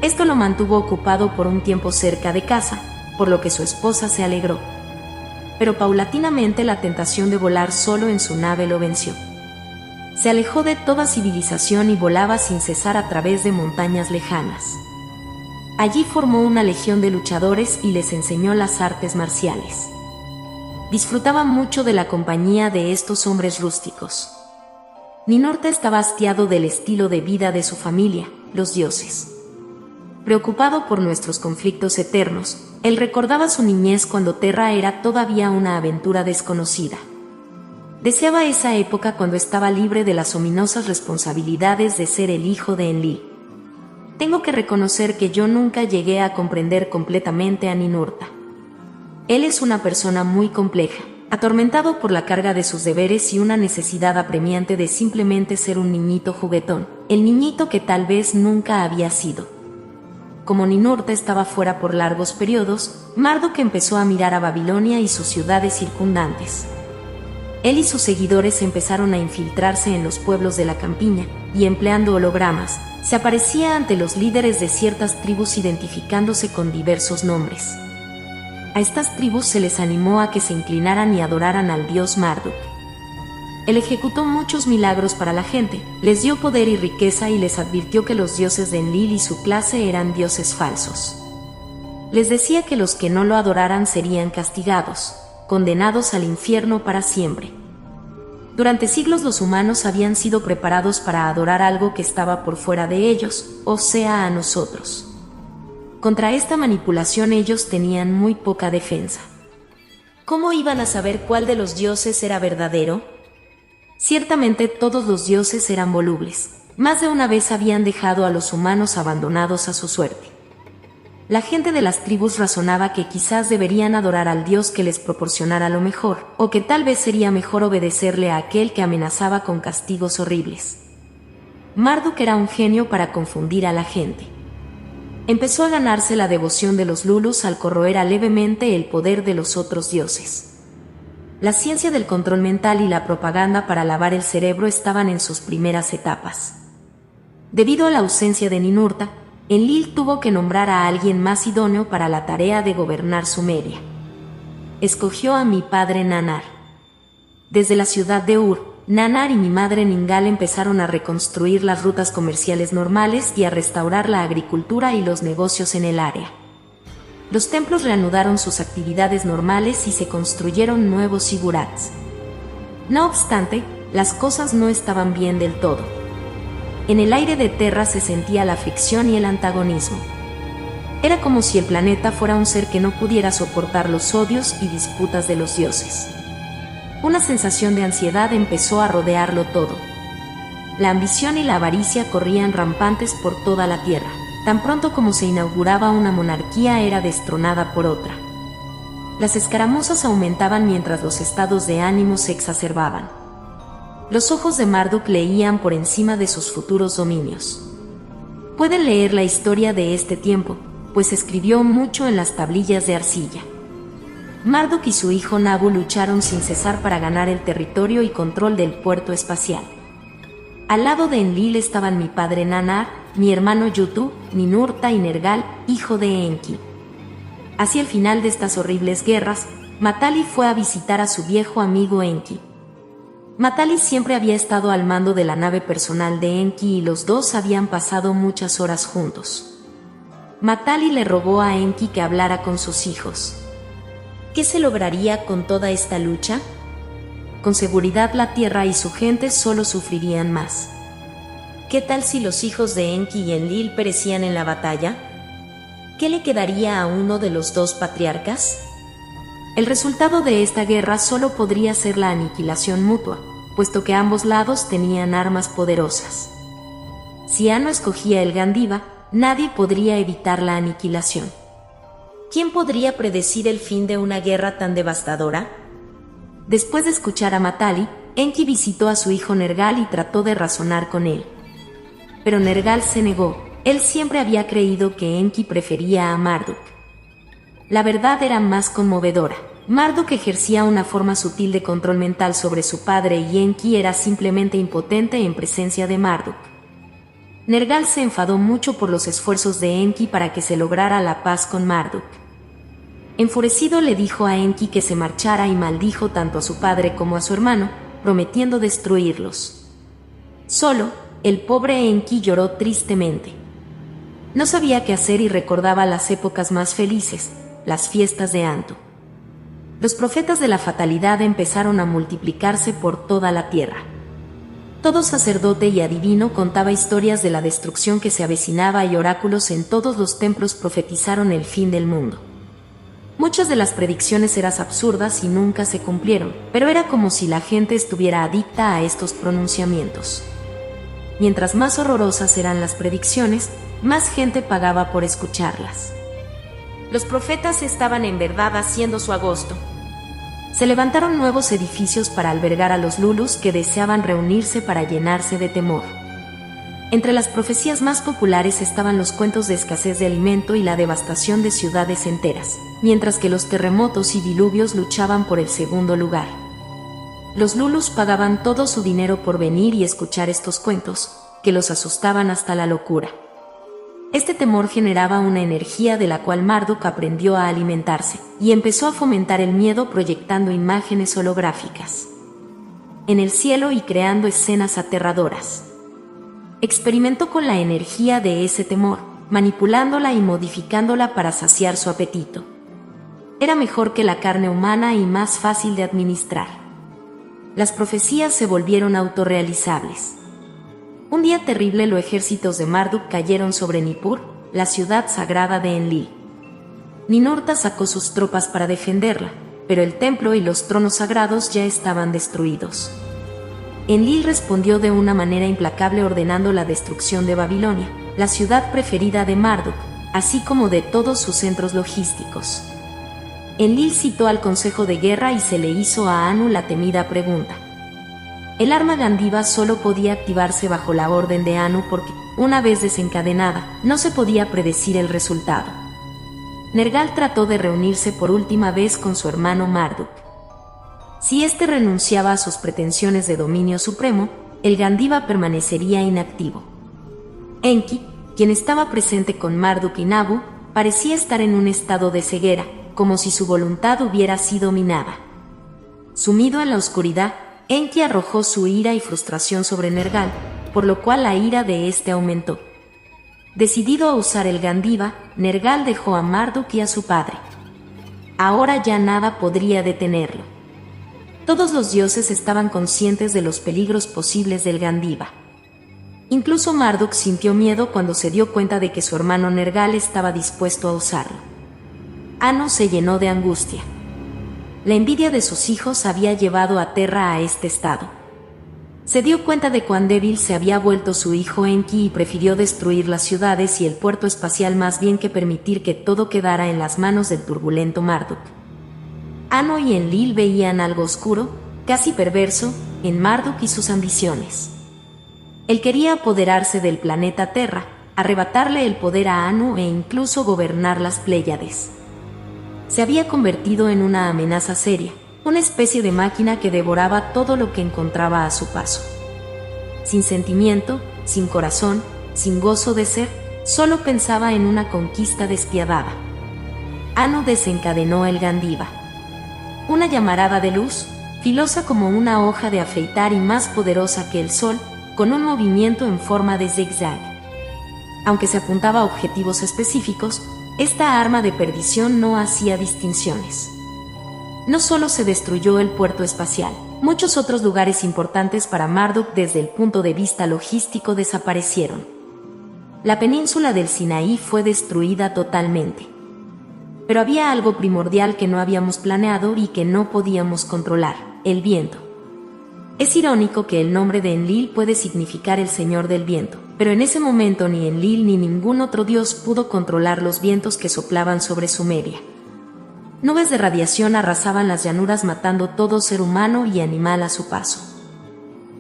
[SPEAKER 1] Esto lo mantuvo ocupado por un tiempo cerca de casa, por lo que su esposa se alegró. Pero paulatinamente la tentación de volar solo en su nave lo venció. Se alejó de toda civilización y volaba sin cesar a través de montañas lejanas. Allí formó una legión de luchadores y les enseñó las artes marciales. Disfrutaba mucho de la compañía de estos hombres rústicos. Ninurta estaba hastiado del estilo de vida de su familia, los dioses. Preocupado por nuestros conflictos eternos, él recordaba su niñez cuando Terra era todavía una aventura desconocida. Deseaba esa época cuando estaba libre de las ominosas responsabilidades de ser el hijo de Enlil. Tengo que reconocer que yo nunca llegué a comprender completamente a Ninurta. Él es una persona muy compleja, atormentado por la carga de sus deberes y una necesidad apremiante de simplemente ser un niñito juguetón, el niñito que tal vez nunca había sido. Como Ninurta estaba fuera por largos periodos, Marduk empezó a mirar a Babilonia y sus ciudades circundantes. Él y sus seguidores empezaron a infiltrarse en los pueblos de la campiña, y empleando hologramas, se aparecía ante los líderes de ciertas tribus identificándose con diversos nombres. A estas tribus se les animó a que se inclinaran y adoraran al dios Marduk. Él ejecutó muchos milagros para la gente, les dio poder y riqueza y les advirtió que los dioses de Enlil y su clase eran dioses falsos. Les decía que los que no lo adoraran serían castigados, condenados al infierno para siempre. Durante siglos los humanos habían sido preparados para adorar algo que estaba por fuera de ellos, o sea, a nosotros. Contra esta manipulación ellos tenían muy poca defensa. ¿Cómo iban a saber cuál de los dioses era verdadero? Ciertamente todos los dioses eran volubles. Más de una vez habían dejado a los humanos abandonados a su suerte. La gente de las tribus razonaba que quizás deberían adorar al dios que les proporcionara lo mejor, o que tal vez sería mejor obedecerle a aquel que amenazaba con castigos horribles. Marduk era un genio para confundir a la gente. Empezó a ganarse la devoción de los Lulus al corroer levemente el poder de los otros dioses. La ciencia del control mental y la propaganda para lavar el cerebro estaban en sus primeras etapas. Debido a la ausencia de Ninurta, Enlil tuvo que nombrar a alguien más idóneo para la tarea de gobernar Sumeria. Escogió a mi padre Nanar. Desde la ciudad de Ur, Nanar y mi madre Ningal empezaron a reconstruir las rutas comerciales normales y a restaurar la agricultura y los negocios en el área. Los templos reanudaron sus actividades normales y se construyeron nuevos sigurats. No obstante, las cosas no estaban bien del todo. En el aire de Terra se sentía la fricción y el antagonismo. Era como si el planeta fuera un ser que no pudiera soportar los odios y disputas de los dioses. Una sensación de ansiedad empezó a rodearlo todo. La ambición y la avaricia corrían rampantes por toda la tierra. Tan pronto como se inauguraba una monarquía era destronada por otra. Las escaramuzas aumentaban mientras los estados de ánimo se exacerbaban. Los ojos de Marduk leían por encima de sus futuros dominios. Pueden leer la historia de este tiempo, pues escribió mucho en las tablillas de arcilla. Marduk y su hijo Nabu lucharon sin cesar para ganar el territorio y control del puerto espacial. Al lado de Enlil estaban mi padre Nanar, mi hermano Yutu, Ninurta y Nergal, hijo de Enki. Hacia el final de estas horribles guerras, Matali fue a visitar a su viejo amigo Enki. Matali siempre había estado al mando de la nave personal de Enki y los dos habían pasado muchas horas juntos. Matali le rogó a Enki que hablara con sus hijos. ¿Qué se lograría con toda esta lucha? Con seguridad la Tierra y su gente solo sufrirían más. ¿Qué tal si los hijos de Enki y Enlil perecían en la batalla? ¿Qué le quedaría a uno de los dos patriarcas? El resultado de esta guerra solo podría ser la aniquilación mutua, puesto que ambos lados tenían armas poderosas. Si Anu escogía el Gandiva, nadie podría evitar la aniquilación. ¿Quién podría predecir el fin de una guerra tan devastadora? Después de escuchar a Matali, Enki visitó a su hijo Nergal y trató de razonar con él. Pero Nergal se negó. Él siempre había creído que Enki prefería a Marduk. La verdad era más conmovedora. Marduk ejercía una forma sutil de control mental sobre su padre y Enki era simplemente impotente en presencia de Marduk. Nergal se enfadó mucho por los esfuerzos de Enki para que se lograra la paz con Marduk. Enfurecido le dijo a Enki que se marchara y maldijo tanto a su padre como a su hermano, prometiendo destruirlos. Solo, el pobre Enki lloró tristemente. No sabía qué hacer y recordaba las épocas más felices, las fiestas de Antu. Los profetas de la fatalidad empezaron a multiplicarse por toda la tierra. Todo sacerdote y adivino contaba historias de la destrucción que se avecinaba y oráculos en todos los templos profetizaron el fin del mundo. Muchas de las predicciones eran absurdas y nunca se cumplieron, pero era como si la gente estuviera adicta a estos pronunciamientos. Mientras más horrorosas eran las predicciones, más gente pagaba por escucharlas. Los profetas estaban en verdad haciendo su agosto. Se levantaron nuevos edificios para albergar a los Lulus que deseaban reunirse para llenarse de temor. Entre las profecías más populares estaban los cuentos de escasez de alimento y la devastación de ciudades enteras, mientras que los terremotos y diluvios luchaban por el segundo lugar. Los Lulus pagaban todo su dinero por venir y escuchar estos cuentos, que los asustaban hasta la locura. Este temor generaba una energía de la cual Marduk aprendió a alimentarse, y empezó a fomentar el miedo proyectando imágenes holográficas en el cielo y creando escenas aterradoras. Experimentó con la energía de ese temor, manipulándola y modificándola para saciar su apetito. Era mejor que la carne humana y más fácil de administrar. Las profecías se volvieron autorrealizables. Un día terrible los ejércitos de Marduk cayeron sobre Nippur, la ciudad sagrada de Enlil. Ninurta sacó sus tropas para defenderla, pero el templo y los tronos sagrados ya estaban destruidos. Enlil respondió de una manera implacable ordenando la destrucción de Babilonia, la ciudad preferida de Marduk, así como de todos sus centros logísticos. Enlil citó al consejo de guerra y se le hizo a Anu la temida pregunta. El arma Gandiva solo podía activarse bajo la orden de Anu porque, una vez desencadenada, no se podía predecir el resultado. Nergal trató de reunirse por última vez con su hermano Marduk. Si éste renunciaba a sus pretensiones de dominio supremo, el Gandiva permanecería inactivo. Enki, quien estaba presente con Marduk y Nabu, parecía estar en un estado de ceguera, como si su voluntad hubiera sido minada. Sumido en la oscuridad, Enki arrojó su ira y frustración sobre Nergal, por lo cual la ira de éste aumentó. Decidido a usar el Gandiva, Nergal dejó a Marduk y a su padre. Ahora ya nada podría detenerlo. Todos los dioses estaban conscientes de los peligros posibles del Gandiva. Incluso Marduk sintió miedo cuando se dio cuenta de que su hermano Nergal estaba dispuesto a usarlo. Anu se llenó de angustia. La envidia de sus hijos había llevado a Terra a este estado. Se dio cuenta de cuán débil se había vuelto su hijo Enki y prefirió destruir las ciudades y el puerto espacial más bien que permitir que todo quedara en las manos del turbulento Marduk. Anu y Enlil veían algo oscuro, casi perverso, en Marduk y sus ambiciones. Él quería apoderarse del planeta Terra, arrebatarle el poder a Anu e incluso gobernar las Pléyades. Se había convertido en una amenaza seria, una especie de máquina que devoraba todo lo que encontraba a su paso. Sin sentimiento, sin corazón, sin gozo de ser, solo pensaba en una conquista despiadada. Anu desencadenó el Gandiva. Una llamarada de luz, filosa como una hoja de afeitar y más poderosa que el sol, con un movimiento en forma de zigzag. Aunque se apuntaba a objetivos específicos, esta arma de perdición no hacía distinciones. No solo se destruyó el puerto espacial, muchos otros lugares importantes para Marduk desde el punto de vista logístico desaparecieron. La península del Sinaí fue destruida totalmente. Pero había algo primordial que no habíamos planeado y que no podíamos controlar: el viento. Es irónico que el nombre de Enlil puede significar el Señor del Viento, pero en ese momento ni Enlil ni ningún otro dios pudo controlar los vientos que soplaban sobre Sumeria. Nubes de radiación arrasaban las llanuras matando todo ser humano y animal a su paso.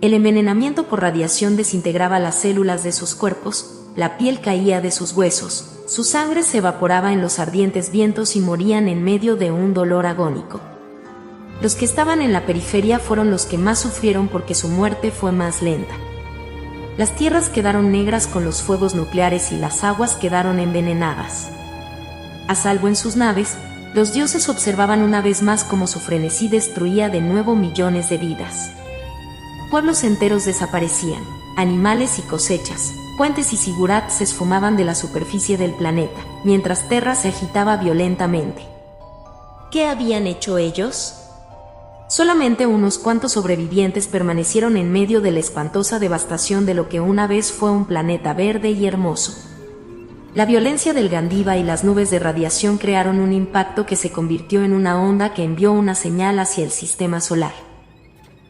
[SPEAKER 1] El envenenamiento por radiación desintegraba las células de sus cuerpos, la piel caía de sus huesos, su sangre se evaporaba en los ardientes vientos y morían en medio de un dolor agónico. Los que estaban en la periferia fueron los que más sufrieron porque su muerte fue más lenta. Las tierras quedaron negras con los fuegos nucleares y las aguas quedaron envenenadas. A salvo en sus naves, Los dioses observaban una vez más cómo su frenesí destruía de nuevo millones de vidas. Pueblos enteros desaparecían, animales y cosechas, puentes y zigurats se esfumaban de la superficie del planeta, mientras Terra se agitaba violentamente. ¿Qué habían hecho ellos? Solamente unos cuantos sobrevivientes permanecieron en medio de la espantosa devastación de lo que una vez fue un planeta verde y hermoso. La violencia del Gandiva y las nubes de radiación crearon un impacto que se convirtió en una onda que envió una señal hacia el sistema solar.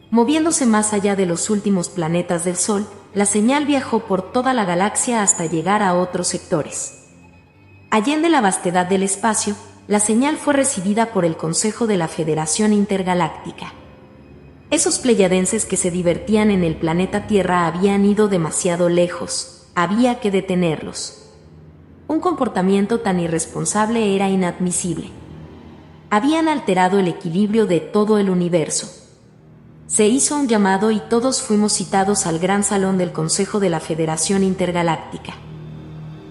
[SPEAKER 1] Moviéndose más allá de los últimos planetas del Sol, la señal viajó por toda la galaxia hasta llegar a otros sectores. Allende la vastedad del espacio, la señal fue recibida por el Consejo de la Federación Intergaláctica. Esos pleyadenses que se divertían en el planeta Tierra habían ido demasiado lejos, había que detenerlos. Un comportamiento tan irresponsable era inadmisible. Habían alterado el equilibrio de todo el universo. Se hizo un llamado y todos fuimos citados al gran salón del Consejo de la Federación Intergaláctica.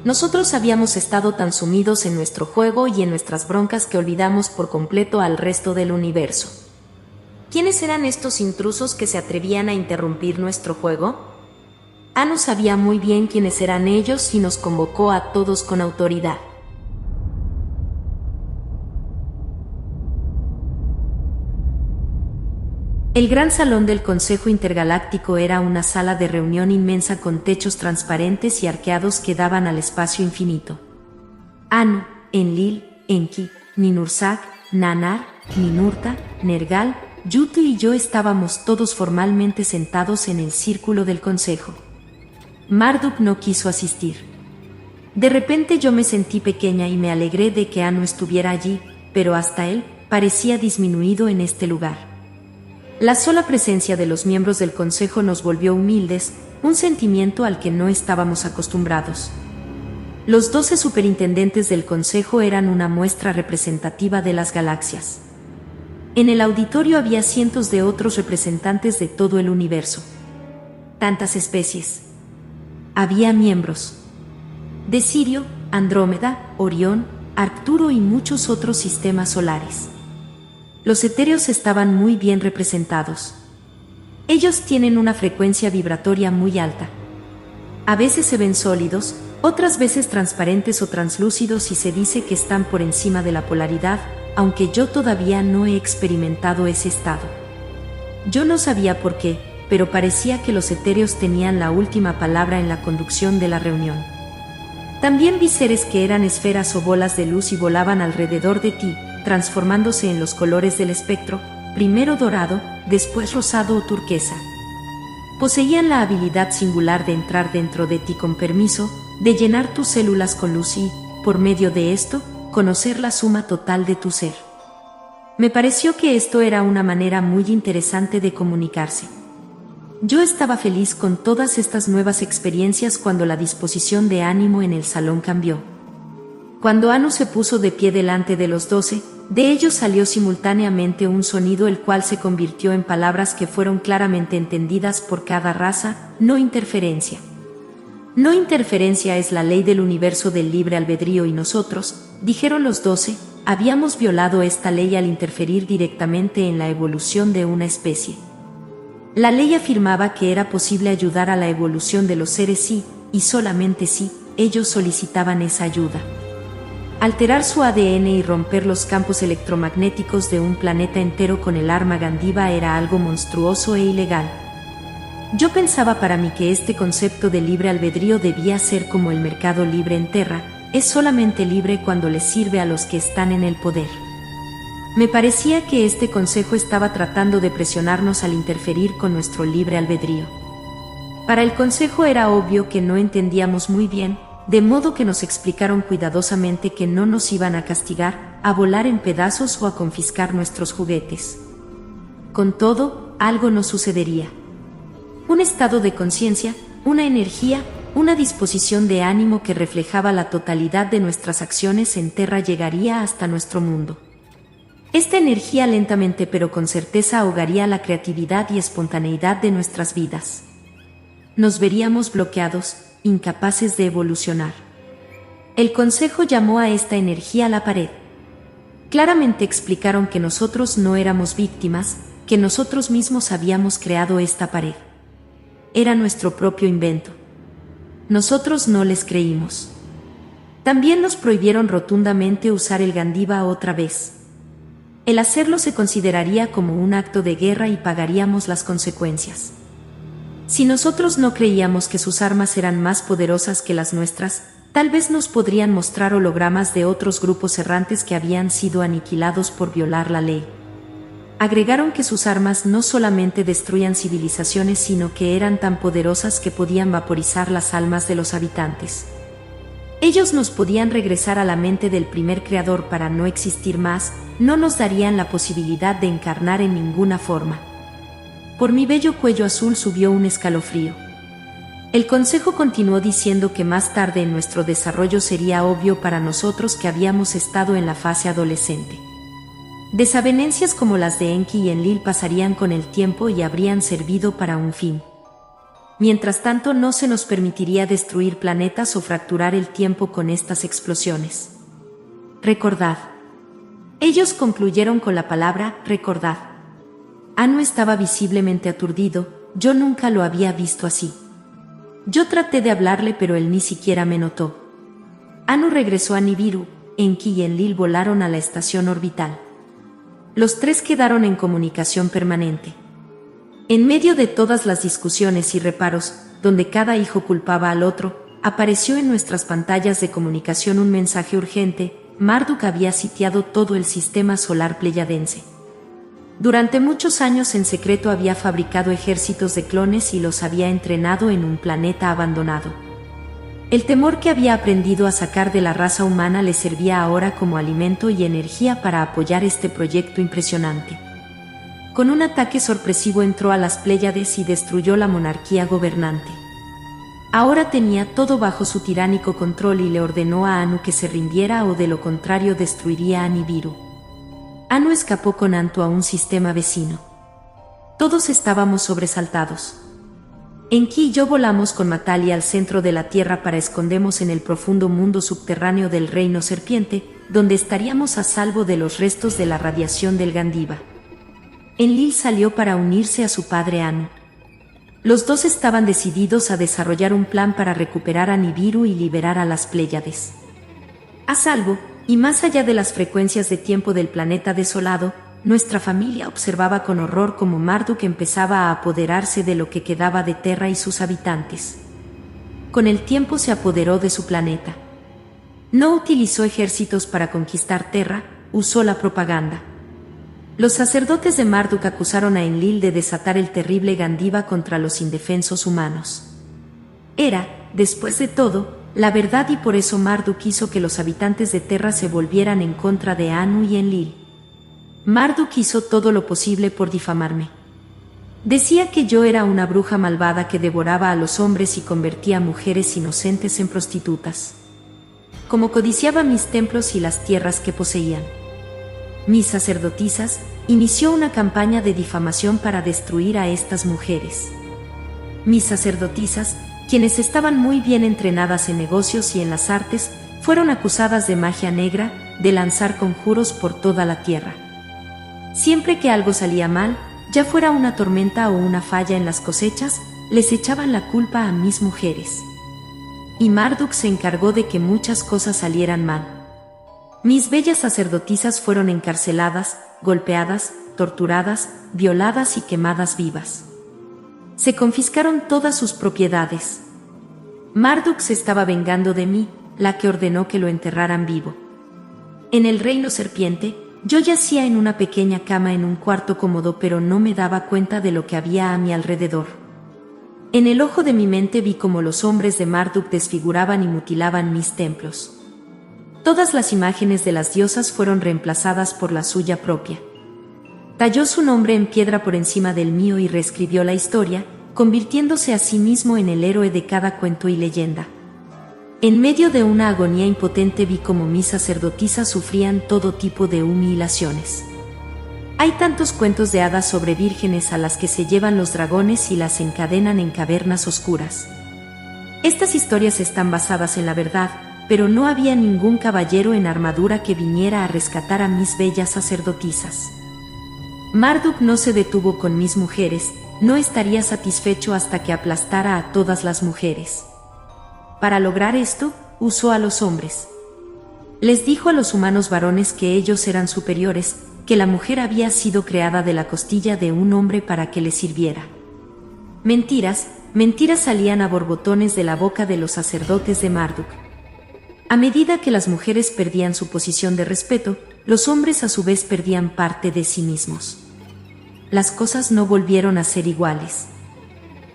[SPEAKER 1] Nosotros habíamos estado tan sumidos en nuestro juego y en nuestras broncas que olvidamos por completo al resto del universo. ¿Quiénes eran estos intrusos que se atrevían a interrumpir nuestro juego? Anu sabía muy bien quiénes eran ellos y nos convocó a todos con autoridad. El gran salón del Consejo Intergaláctico era una sala de reunión inmensa con techos transparentes y arqueados que daban al espacio infinito. Anu, Enlil, Enki, Ninursak, Nanar, Ninurta, Nergal, Yutu y yo estábamos todos formalmente sentados en el círculo del Consejo. Marduk no quiso asistir. De repente yo me sentí pequeña y me alegré de que Anu estuviera allí, pero hasta él parecía disminuido en este lugar. La sola presencia de los miembros del Consejo nos volvió humildes, un sentimiento al que no estábamos acostumbrados. Los 12 superintendentes del Consejo eran una muestra representativa de las galaxias. En el auditorio había cientos de otros representantes de todo el universo. Tantas especies. Había miembros de Sirio, Andrómeda, Orión, Arcturo y muchos otros sistemas solares. Los etéreos estaban muy bien representados. Ellos tienen una frecuencia vibratoria muy alta. A veces se ven sólidos, otras veces transparentes o translúcidos y se dice que están por encima de la polaridad, aunque yo todavía no he experimentado ese estado. Yo no sabía por qué, pero parecía que los etéreos tenían la última palabra en la conducción de la reunión. También vi seres que eran esferas o bolas de luz y volaban alrededor de ti, transformándose en los colores del espectro, primero dorado, después rosado o turquesa. Poseían la habilidad singular de entrar dentro de ti con permiso, de llenar tus células con luz y, por medio de esto, conocer la suma total de tu ser. Me pareció que esto era una manera muy interesante de comunicarse. Yo estaba feliz con todas estas nuevas experiencias cuando la disposición de ánimo en el salón cambió. Cuando Anu se puso de pie delante de los 12, de ellos salió simultáneamente un sonido el cual se convirtió en palabras que fueron claramente entendidas por cada raza: no interferencia. No interferencia es la ley del universo del libre albedrío y nosotros, dijeron los 12, habíamos violado esta ley al interferir directamente en la evolución de una especie. La ley afirmaba que era posible ayudar a la evolución de los seres si, y solamente si, ellos solicitaban esa ayuda. Alterar su ADN y romper los campos electromagnéticos de un planeta entero con el arma Gandiva era algo monstruoso e ilegal. Yo pensaba para mí que este concepto de libre albedrío debía ser como el mercado libre en Terra, es solamente libre cuando les sirve a los que están en el poder. Me parecía que este consejo estaba tratando de presionarnos al interferir con nuestro libre albedrío. Para el consejo era obvio que no entendíamos muy bien, de modo que nos explicaron cuidadosamente que no nos iban a castigar, a volar en pedazos o a confiscar nuestros juguetes. Con todo, algo nos sucedería. Un estado de conciencia, una energía, una disposición de ánimo que reflejaba la totalidad de nuestras acciones en Terra llegaría hasta nuestro mundo. Esta energía lentamente pero con certeza ahogaría la creatividad y espontaneidad de nuestras vidas. Nos veríamos bloqueados, incapaces de evolucionar. El consejo llamó a esta energía la pared. Claramente explicaron que nosotros no éramos víctimas, que nosotros mismos habíamos creado esta pared. Era nuestro propio invento. Nosotros no les creímos. También nos prohibieron rotundamente usar el Gandiva otra vez. El hacerlo se consideraría como un acto de guerra y pagaríamos las consecuencias. Si nosotros no creíamos que sus armas eran más poderosas que las nuestras, tal vez nos podrían mostrar hologramas de otros grupos errantes que habían sido aniquilados por violar la ley. Agregaron que sus armas no solamente destruían civilizaciones, sino que eran tan poderosas que podían vaporizar las almas de los habitantes. Ellos nos podían regresar a la mente del primer creador para no existir más, no nos darían la posibilidad de encarnar en ninguna forma. Por mi bello cuello azul subió un escalofrío. El consejo continuó diciendo que más tarde en nuestro desarrollo sería obvio para nosotros que habíamos estado en la fase adolescente. Desavenencias como las de Enki y Enlil pasarían con el tiempo y habrían servido para un fin. Mientras tanto, no se nos permitiría destruir planetas o fracturar el tiempo con estas explosiones. Recordad. Ellos concluyeron con la palabra recordad. Anu estaba visiblemente aturdido, yo nunca lo había visto así. Yo traté de hablarle, pero él ni siquiera me notó. Anu regresó a Nibiru, Enki y Enlil volaron a la estación orbital. Los tres quedaron en comunicación permanente. En medio de todas las discusiones y reparos, donde cada hijo culpaba al otro, apareció en nuestras pantallas de comunicación un mensaje urgente: Marduk había sitiado todo el sistema solar pleyadense. Durante muchos años en secreto había fabricado ejércitos de clones y los había entrenado en un planeta abandonado. El temor que había aprendido a sacar de la raza humana le servía ahora como alimento y energía para apoyar este proyecto impresionante. Con un ataque sorpresivo entró a las Pléyades y destruyó la monarquía gobernante. Ahora tenía todo bajo su tiránico control y le ordenó a Anu que se rindiera o de lo contrario destruiría a Nibiru. Anu escapó con Antu a un sistema vecino. Todos estábamos sobresaltados. Enki y yo volamos con Matali al centro de la Tierra para escondernos en el profundo mundo subterráneo del Reino Serpiente, donde estaríamos a salvo de los restos de la radiación del Gandiva. Enlil salió para unirse a su padre Anu. Los dos estaban decididos a desarrollar un plan para recuperar a Nibiru y liberar a las Pléyades. A salvo, y más allá de las frecuencias de tiempo del planeta desolado, nuestra familia observaba con horror cómo Marduk empezaba a apoderarse de lo que quedaba de Terra y sus habitantes. Con el tiempo se apoderó de su planeta. No utilizó ejércitos para conquistar Terra, usó la propaganda. Los sacerdotes de Marduk acusaron a Enlil de desatar el terrible Gandiva contra los indefensos humanos. Era, después de todo, la verdad, y por eso Marduk hizo que los habitantes de Terra se volvieran en contra de Anu y Enlil. Marduk hizo todo lo posible por difamarme. Decía que yo era una bruja malvada que devoraba a los hombres y convertía a mujeres inocentes en prostitutas. Como codiciaba mis templos y las tierras que poseían. Mis sacerdotisas, inició una campaña de difamación para destruir a estas mujeres. Mis sacerdotisas, quienes estaban muy bien entrenadas en negocios y en las artes, fueron acusadas de magia negra, de lanzar conjuros por toda la tierra. Siempre que algo salía mal, ya fuera una tormenta o una falla en las cosechas, les echaban la culpa a mis mujeres. Y Marduk se encargó de que muchas cosas salieran mal. Mis bellas sacerdotisas fueron encarceladas, golpeadas, torturadas, violadas y quemadas vivas. Se confiscaron todas sus propiedades. Marduk se estaba vengando de mí, la que ordenó que lo enterraran vivo. En el Reino Serpiente, yo yacía en una pequeña cama en un cuarto cómodo, pero no me daba cuenta de lo que había a mi alrededor. En el ojo de mi mente vi cómo los hombres de Marduk desfiguraban y mutilaban mis templos. Todas las imágenes de las diosas fueron reemplazadas por la suya propia. Talló su nombre en piedra por encima del mío y reescribió la historia, convirtiéndose a sí mismo en el héroe de cada cuento y leyenda. En medio de una agonía impotente vi cómo mis sacerdotisas sufrían todo tipo de humillaciones. Hay tantos cuentos de hadas sobre vírgenes a las que se llevan los dragones y las encadenan en cavernas oscuras. Estas historias están basadas en la verdad, pero no había ningún caballero en armadura que viniera a rescatar a mis bellas sacerdotisas. Marduk no se detuvo con mis mujeres, no estaría satisfecho hasta que aplastara a todas las mujeres. Para lograr esto, usó a los hombres. Les dijo a los humanos varones que ellos eran superiores, que la mujer había sido creada de la costilla de un hombre para que le sirviera. Mentiras, mentiras salían a borbotones de la boca de los sacerdotes de Marduk. A medida que las mujeres perdían su posición de respeto, los hombres a su vez perdían parte de sí mismos. Las cosas no volvieron a ser iguales.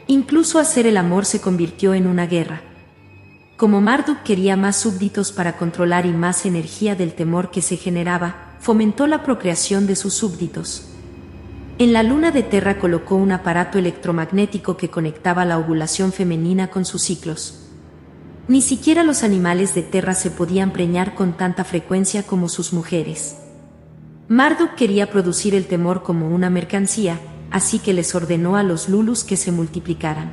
[SPEAKER 1] Incluso hacer el amor se convirtió en una guerra. Como Marduk quería más súbditos para controlar y más energía del temor que se generaba, fomentó la procreación de sus súbditos. En la luna de Terra colocó un aparato electromagnético que conectaba la ovulación femenina con sus ciclos. Ni siquiera los animales de Terra se podían preñar con tanta frecuencia como sus mujeres. Marduk quería producir el temor como una mercancía, así que les ordenó a los Lulus que se multiplicaran.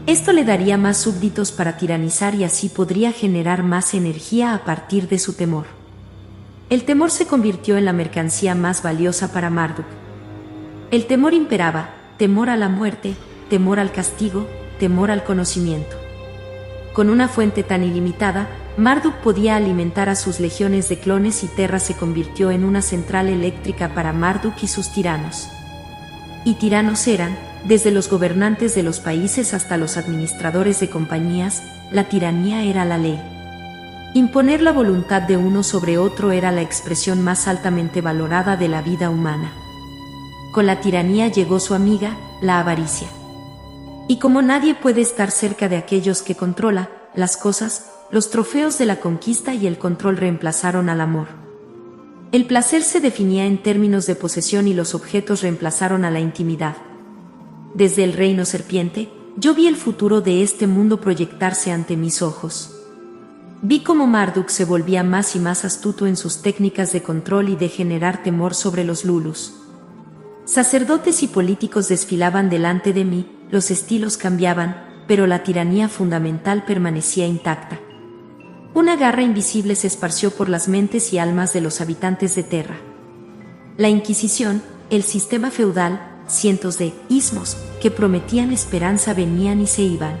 [SPEAKER 1] Esto le daría más súbditos para tiranizar y así podría generar más energía a partir de su temor. El temor se convirtió en la mercancía más valiosa para Marduk. El temor imperaba, temor a la muerte, temor al castigo, temor al conocimiento. Con una fuente tan ilimitada, Marduk podía alimentar a sus legiones de clones y Terra se convirtió en una central eléctrica para Marduk y sus tiranos. Y tiranos eran, desde los gobernantes de los países hasta los administradores de compañías, la tiranía era la ley. Imponer la voluntad de uno sobre otro era la expresión más altamente valorada de la vida humana. Con la tiranía llegó su amiga, la avaricia. Y como nadie puede estar cerca de aquellos que controla las cosas, los trofeos de la conquista y el control reemplazaron al amor. El placer se definía en términos de posesión y los objetos reemplazaron a la intimidad. Desde el reino serpiente, yo vi el futuro de este mundo proyectarse ante mis ojos. Vi cómo Marduk se volvía más y más astuto en sus técnicas de control y de generar temor sobre los Lulus. Sacerdotes y políticos desfilaban delante de mí, los estilos cambiaban, pero la tiranía fundamental permanecía intacta. Una garra invisible se esparció por las mentes y almas de los habitantes de Terra. La Inquisición, el sistema feudal, cientos de ismos que prometían esperanza venían y se iban.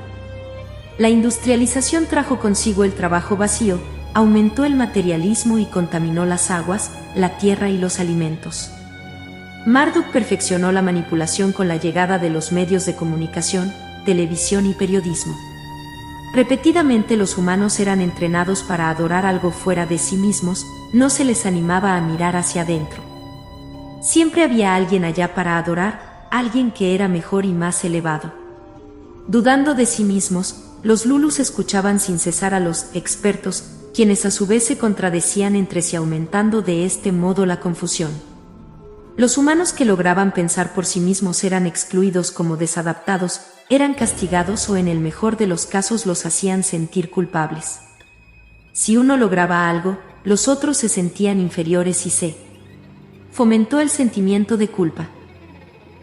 [SPEAKER 1] La industrialización trajo consigo el trabajo vacío, aumentó el materialismo y contaminó las aguas, la tierra y los alimentos. Marduk perfeccionó la manipulación con la llegada de los medios de comunicación, televisión y periodismo. Repetidamente los humanos eran entrenados para adorar algo fuera de sí mismos, no se les animaba a mirar hacia adentro. Siempre había alguien allá para adorar, alguien que era mejor y más elevado. Dudando de sí mismos, los Lulus escuchaban sin cesar a los expertos, quienes a su vez se contradecían entre sí aumentando de este modo la confusión. Los humanos que lograban pensar por sí mismos eran excluidos como desadaptados, eran castigados o en el mejor de los casos los hacían sentir culpables. Si uno lograba algo, los otros se sentían inferiores y se fomentó el sentimiento de culpa.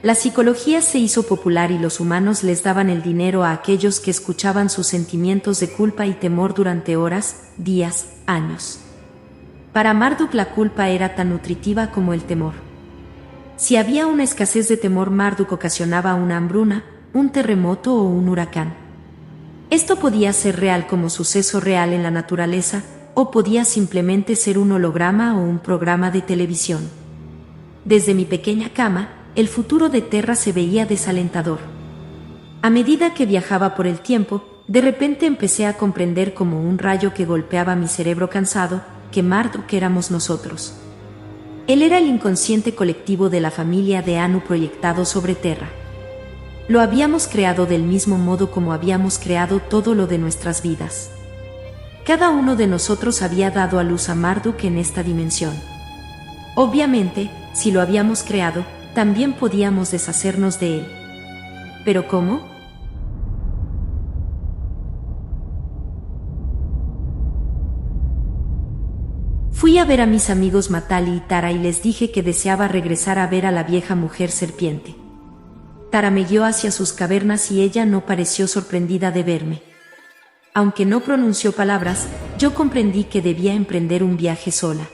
[SPEAKER 1] La psicología se hizo popular y los humanos les daban el dinero a aquellos que escuchaban sus sentimientos de culpa y temor durante horas, días, años. Para Marduk la culpa era tan nutritiva como el temor. Si había una escasez de temor, Marduk ocasionaba una hambruna, un terremoto o un huracán. Esto podía ser real como suceso real en la naturaleza, o podía simplemente ser un holograma o un programa de televisión. Desde mi pequeña cama, el futuro de Terra se veía desalentador. A medida que viajaba por el tiempo, de repente empecé a comprender como un rayo que golpeaba mi cerebro cansado, que Marduk éramos nosotros. Él era el inconsciente colectivo de la familia de Anu proyectado sobre Terra. Lo habíamos creado del mismo modo como habíamos creado todo lo de nuestras vidas. Cada uno de nosotros había dado a luz a Marduk en esta dimensión. Obviamente, si lo habíamos creado, también podíamos deshacernos de él. ¿Pero cómo? Fui a ver a mis amigos Matali y Tara y les dije que deseaba regresar a ver a la vieja mujer serpiente. Tara me guió hacia sus cavernas y ella no pareció sorprendida de verme. Aunque no pronunció palabras, yo comprendí que debía emprender un viaje sola.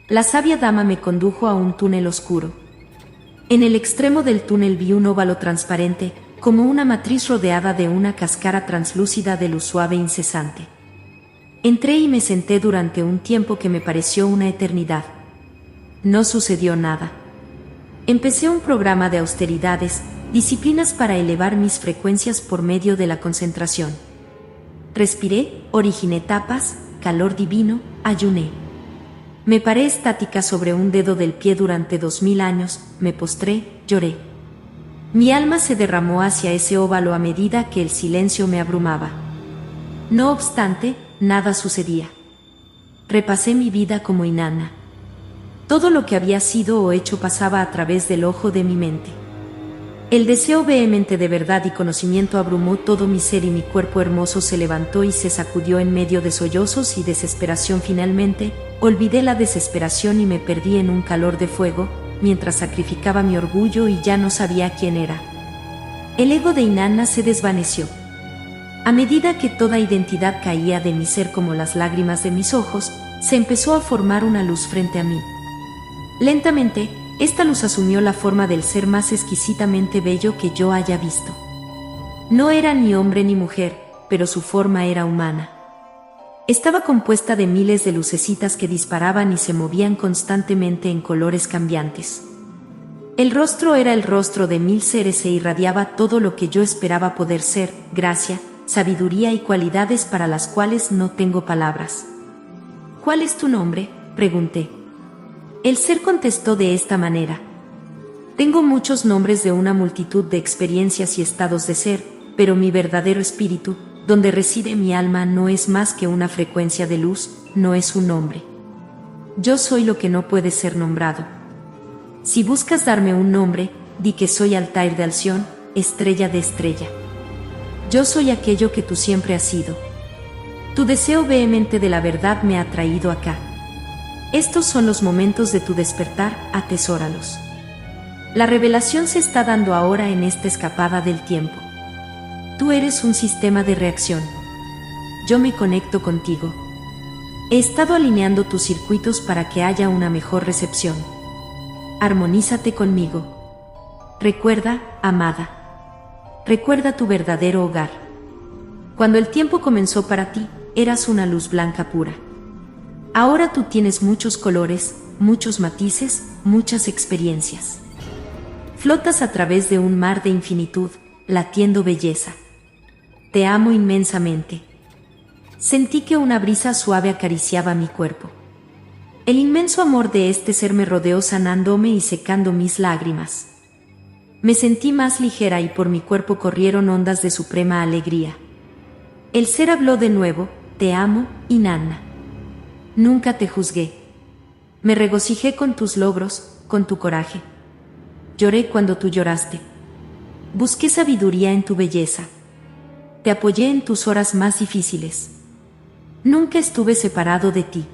[SPEAKER 1] La sabia dama me condujo a un túnel oscuro. En el extremo del túnel vi un óvalo transparente, como una matriz rodeada de una cáscara translúcida de luz suave e incesante. Entré y me senté durante un tiempo que me pareció una eternidad. No sucedió nada. Empecé un programa de austeridades, disciplinas para elevar mis frecuencias por medio de la concentración. Respiré, originé tapas, calor divino, ayuné. Me paré estática sobre un dedo del pie durante 2000 años, me postré, lloré. Mi alma se derramó hacia ese óvalo a medida que el silencio me abrumaba. No obstante, nada sucedía. Repasé mi vida como Inanna. Todo lo que había sido o hecho pasaba a través del ojo de mi mente. El deseo vehemente de verdad y conocimiento abrumó todo mi ser y mi cuerpo hermoso se levantó y se sacudió en medio de sollozos y desesperación. Finalmente, olvidé la desesperación y me perdí en un calor de fuego, mientras sacrificaba mi orgullo y ya no sabía quién era. El ego de Inanna se desvaneció. A medida que toda identidad caía de mi ser como las lágrimas de mis ojos, se empezó a formar una luz frente a mí. Lentamente, esta luz asumió la forma del ser más exquisitamente bello que yo haya visto. No era ni hombre ni mujer, pero su forma era humana. Estaba compuesta de miles de lucecitas que disparaban y se movían constantemente en colores cambiantes. El rostro era el rostro de 1000 seres e irradiaba todo lo que yo esperaba poder ser: gracia, sabiduría y cualidades para las cuales no tengo palabras. ¿Cuál es tu nombre?, pregunté. El ser contestó de esta manera: tengo muchos nombres de una multitud de experiencias y estados de ser, pero mi verdadero espíritu, donde reside mi alma, no es más que una frecuencia de luz, no es un nombre. Yo soy lo que no puede ser nombrado. Si buscas darme un nombre, di que soy Altair de Alción, estrella de estrella. Yo soy aquello que tú siempre has sido. Tu deseo vehemente de la verdad me ha traído acá. Estos son los momentos de tu despertar, atesóralos. La revelación se está dando ahora en esta escapada del tiempo. Tú eres un sistema de reacción. Yo me conecto contigo. He estado alineando tus circuitos para que haya una mejor recepción. Armonízate conmigo. Recuerda, amada. Recuerda tu verdadero hogar. Cuando el tiempo comenzó para ti, eras una luz blanca pura. Ahora tú tienes muchos colores, muchos matices, muchas experiencias. Flotas a través de un mar de infinitud, latiendo belleza. Te amo inmensamente. Sentí que una brisa suave acariciaba mi cuerpo. El inmenso amor de este ser me rodeó, sanándome y secando mis lágrimas. Me sentí más ligera y por mi cuerpo corrieron ondas de suprema alegría. El ser habló de nuevo: te amo, Inanna. Nunca te juzgué. Me regocijé con tus logros, con tu coraje. Lloré cuando tú lloraste. Busqué sabiduría en tu belleza. Te apoyé en tus horas más difíciles. Nunca estuve separado de ti.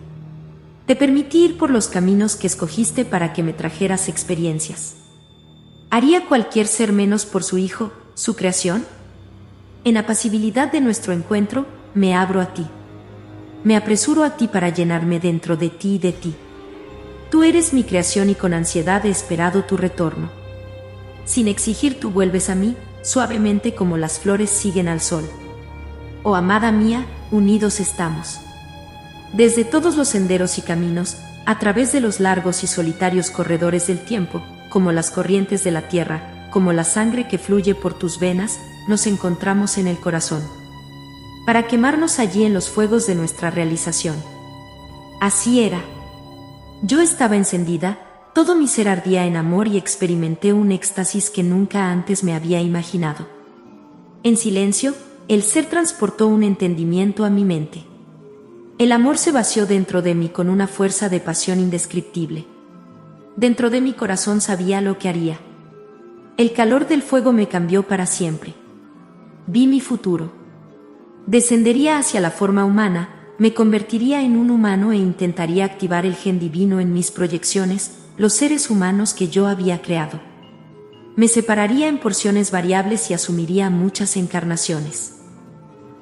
[SPEAKER 1] Te permití ir por los caminos que escogiste para que me trajeras experiencias. ¿Haría cualquier ser menos por su hijo, su creación? En apacibilidad de nuestro encuentro, me abro a ti. Me apresuro a ti para llenarme dentro de ti y de ti. Tú eres mi creación y con ansiedad he esperado tu retorno. Sin exigir tú vuelves a mí, suavemente como las flores siguen al sol. Oh amada mía, unidos estamos. Desde todos los senderos y caminos, a través de los largos y solitarios corredores del tiempo, como las corrientes de la tierra, como la sangre que fluye por tus venas, nos encontramos en el corazón. Para quemarnos allí en los fuegos de nuestra realización. Así era. Yo estaba encendida, todo mi ser ardía en amor y experimenté un éxtasis que nunca antes me había imaginado. En silencio, el ser transportó un entendimiento a mi mente. El amor se vació dentro de mí con una fuerza de pasión indescriptible. Dentro de mi corazón sabía lo que haría. El calor del fuego me cambió para siempre. Vi mi futuro. Descendería hacia la forma humana, me convertiría en un humano e intentaría activar el gen divino en mis proyecciones, los seres humanos que yo había creado. Me separaría en porciones variables y asumiría muchas encarnaciones.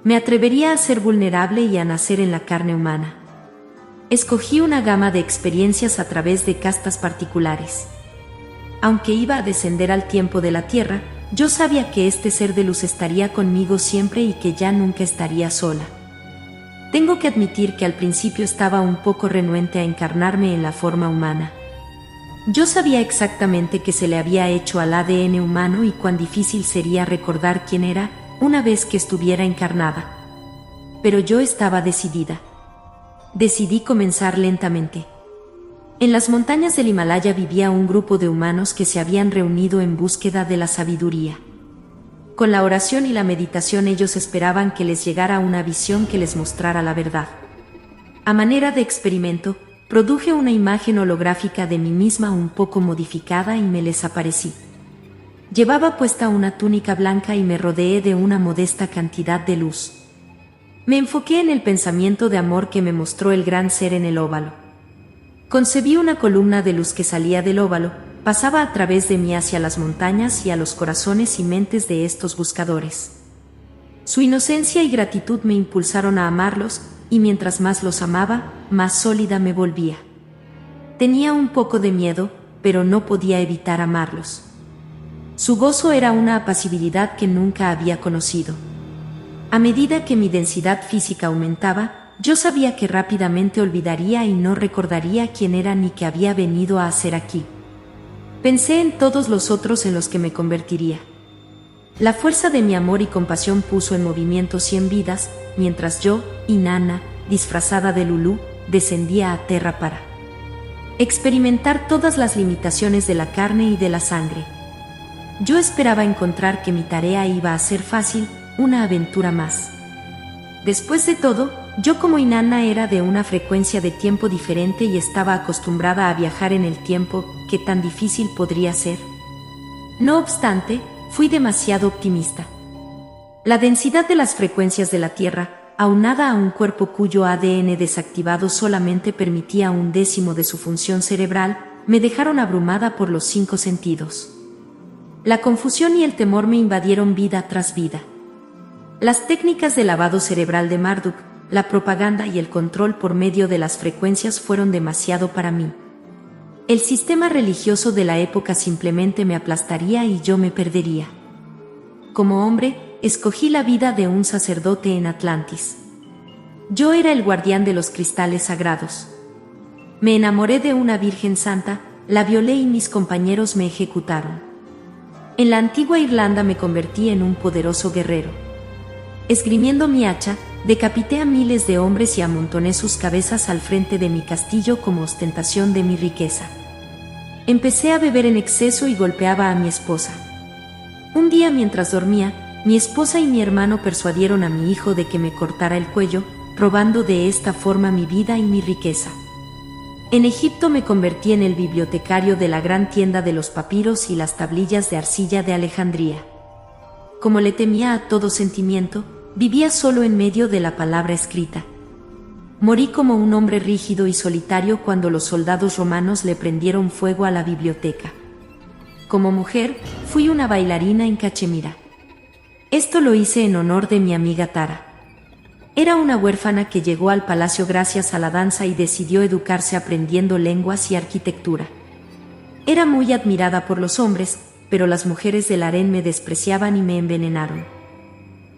[SPEAKER 1] Me atrevería a ser vulnerable y a nacer en la carne humana. Escogí una gama de experiencias a través de castas particulares. Aunque iba a descender al tiempo de la tierra, yo sabía que este ser de luz estaría conmigo siempre y que ya nunca estaría sola. Tengo que admitir que al principio estaba un poco renuente a encarnarme en la forma humana. Yo sabía exactamente qué se le había hecho al ADN humano y cuán difícil sería recordar quién era una vez que estuviera encarnada. Pero yo estaba decidida. Decidí comenzar lentamente. En las montañas del Himalaya vivía un grupo de humanos que se habían reunido en búsqueda de la sabiduría. Con la oración y la meditación ellos esperaban que les llegara una visión que les mostrara la verdad. A manera de experimento, produje una imagen holográfica de mí misma un poco modificada y me les aparecí. Llevaba puesta una túnica blanca y me rodeé de una modesta cantidad de luz. Me enfoqué en el pensamiento de amor que me mostró el gran ser en el óvalo. Concebí una columna de luz que salía del óvalo, pasaba a través de mí hacia las montañas y a los corazones y mentes de estos buscadores. Su inocencia y gratitud me impulsaron a amarlos, y mientras más los amaba, más sólida me volvía. Tenía un poco de miedo, pero no podía evitar amarlos. Su gozo era una apacibilidad que nunca había conocido. A medida que mi densidad física aumentaba, yo sabía que rápidamente olvidaría y no recordaría quién era ni qué había venido a hacer aquí. Pensé en todos los otros en los que me convertiría. La fuerza de mi amor y compasión puso en movimiento 100 vidas, mientras yo, Inanna, disfrazada de Lulú, descendía a Terra para experimentar todas las limitaciones de la carne y de la sangre. Yo esperaba encontrar que mi tarea iba a ser fácil, una aventura más. Después de todo, yo como Inanna era de una frecuencia de tiempo diferente y estaba acostumbrada a viajar en el tiempo, ¿qué tan difícil podría ser? No obstante, fui demasiado optimista. La densidad de las frecuencias de la Tierra, aunada a un cuerpo cuyo ADN desactivado solamente permitía 1/10 de su función cerebral, me dejaron abrumada por los 5 sentidos. La confusión y el temor me invadieron vida tras vida. Las técnicas de lavado cerebral de Marduk, la propaganda y el control por medio de las frecuencias fueron demasiado para mí. El sistema religioso de la época simplemente me aplastaría y yo me perdería. Como hombre, escogí la vida de un sacerdote en Atlantis. Yo era el guardián de los cristales sagrados. Me enamoré de una virgen santa, la violé y mis compañeros me ejecutaron. En la antigua Irlanda me convertí en un poderoso guerrero. Esgrimiendo mi hacha, decapité a miles de hombres y amontoné sus cabezas al frente de mi castillo como ostentación de mi riqueza. Empecé a beber en exceso y golpeaba a mi esposa. Un día mientras dormía, mi esposa y mi hermano persuadieron a mi hijo de que me cortara el cuello, robando de esta forma mi vida y mi riqueza. En Egipto me convertí en el bibliotecario de la gran tienda de los papiros y las tablillas de arcilla de Alejandría. Como le temía a todo sentimiento, vivía solo en medio de la palabra escrita. Morí como un hombre rígido y solitario cuando los soldados romanos le prendieron fuego a la biblioteca. Como mujer, fui una bailarina en Cachemira. Esto lo hice en honor de mi amiga Tara. Era una huérfana que llegó al palacio gracias a la danza y decidió educarse aprendiendo lenguas y arquitectura. Era muy admirada por los hombres, pero las mujeres del harén me despreciaban y me envenenaron.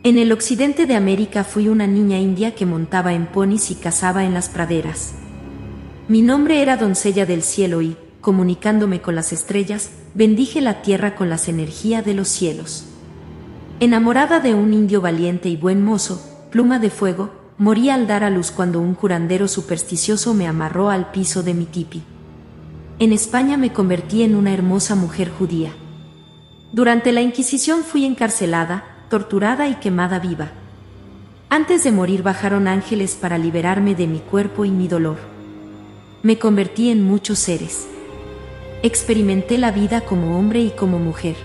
[SPEAKER 1] En el occidente de América fui una niña india que montaba en ponis y cazaba en las praderas. Mi nombre era Doncella del Cielo y, comunicándome con las estrellas, bendije la tierra con las energías de los cielos. Enamorada de un indio valiente y buen mozo, Pluma de Fuego, morí al dar a luz cuando un curandero supersticioso me amarró al piso de mi tipi. En España me convertí en una hermosa mujer judía. Durante la Inquisición fui encarcelada, torturada y quemada viva. Antes de morir bajaron ángeles para liberarme de mi cuerpo y mi dolor. Me convertí en muchos seres. Experimenté la vida como hombre y como mujer.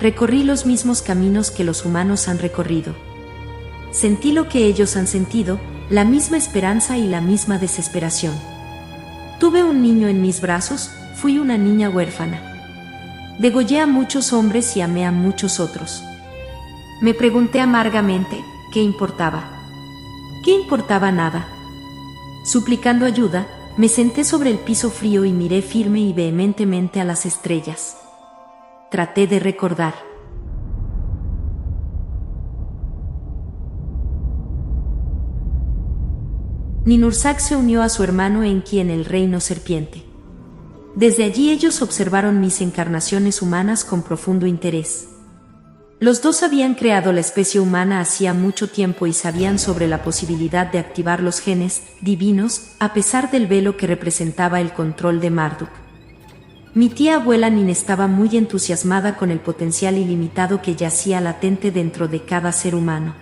[SPEAKER 1] Recorrí los mismos caminos que los humanos han recorrido. Sentí lo que ellos han sentido, la misma esperanza y la misma desesperación. Tuve un niño en mis brazos, fui una niña huérfana. Degollé a muchos hombres y amé a muchos otros. Me pregunté amargamente, ¿qué importaba? ¿Qué importaba nada? Suplicando ayuda, me senté sobre el piso frío y miré firme y vehementemente a las estrellas. Traté de recordar. Ninursak se unió a su hermano Enki en el reino serpiente. Desde allí ellos observaron mis encarnaciones humanas con profundo interés. Los dos habían creado la especie humana hacía mucho tiempo y sabían sobre la posibilidad de activar los genes divinos, a pesar del velo que representaba el control de Marduk. Mi tía abuela Nin estaba muy entusiasmada con el potencial ilimitado que yacía latente dentro de cada ser humano.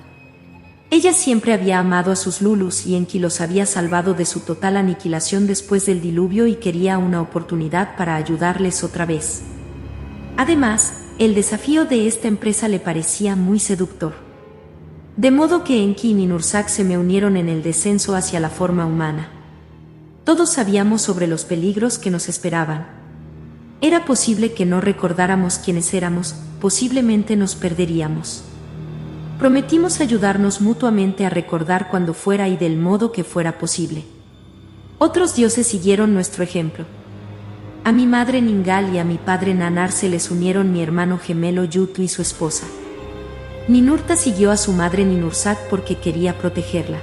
[SPEAKER 1] Ella siempre había amado a sus Lulus y Enki los había salvado de su total aniquilación después del diluvio y quería una oportunidad para ayudarles otra vez. Además, el desafío de esta empresa le parecía muy seductor. De modo que Enki y Ninursak se me unieron en el descenso hacia la forma humana. Todos sabíamos sobre los peligros que nos esperaban. Era posible que no recordáramos quiénes éramos, posiblemente nos perderíamos. Prometimos ayudarnos mutuamente a recordar cuando fuera y del modo que fuera posible. Otros dioses siguieron nuestro ejemplo. A mi madre Ningal y a mi padre Nanar se les unieron mi hermano gemelo Yutu y su esposa. Ninurta siguió a su madre Ninursak porque quería protegerla.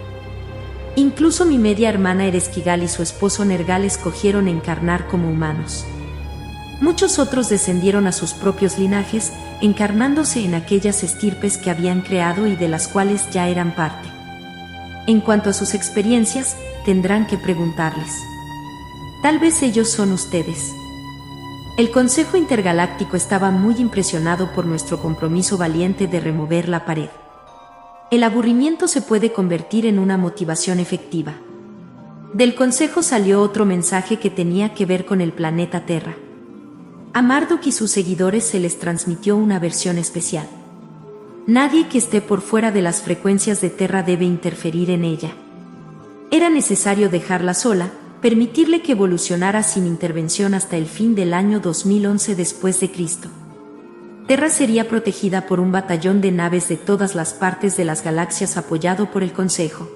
[SPEAKER 1] Incluso mi media hermana Ereshkigal y su esposo Nergal escogieron encarnar como humanos. Muchos otros descendieron a sus propios linajes, encarnándose en aquellas estirpes que habían creado y de las cuales ya eran parte. En cuanto a sus experiencias, tendrán que preguntarles. Tal vez ellos son ustedes. El Consejo Intergaláctico estaba muy impresionado por nuestro compromiso valiente de remover la pared. El aburrimiento se puede convertir en una motivación efectiva. Del Consejo salió otro mensaje que tenía que ver con el planeta Terra. A Marduk y sus seguidores se les transmitió una versión especial. Nadie que esté por fuera de las frecuencias de Terra debe interferir en ella. Era necesario dejarla sola, permitirle que evolucionara sin intervención hasta el fin del año 2011 después de Cristo. Terra sería protegida por un batallón de naves de todas las partes de las galaxias apoyado por el Consejo.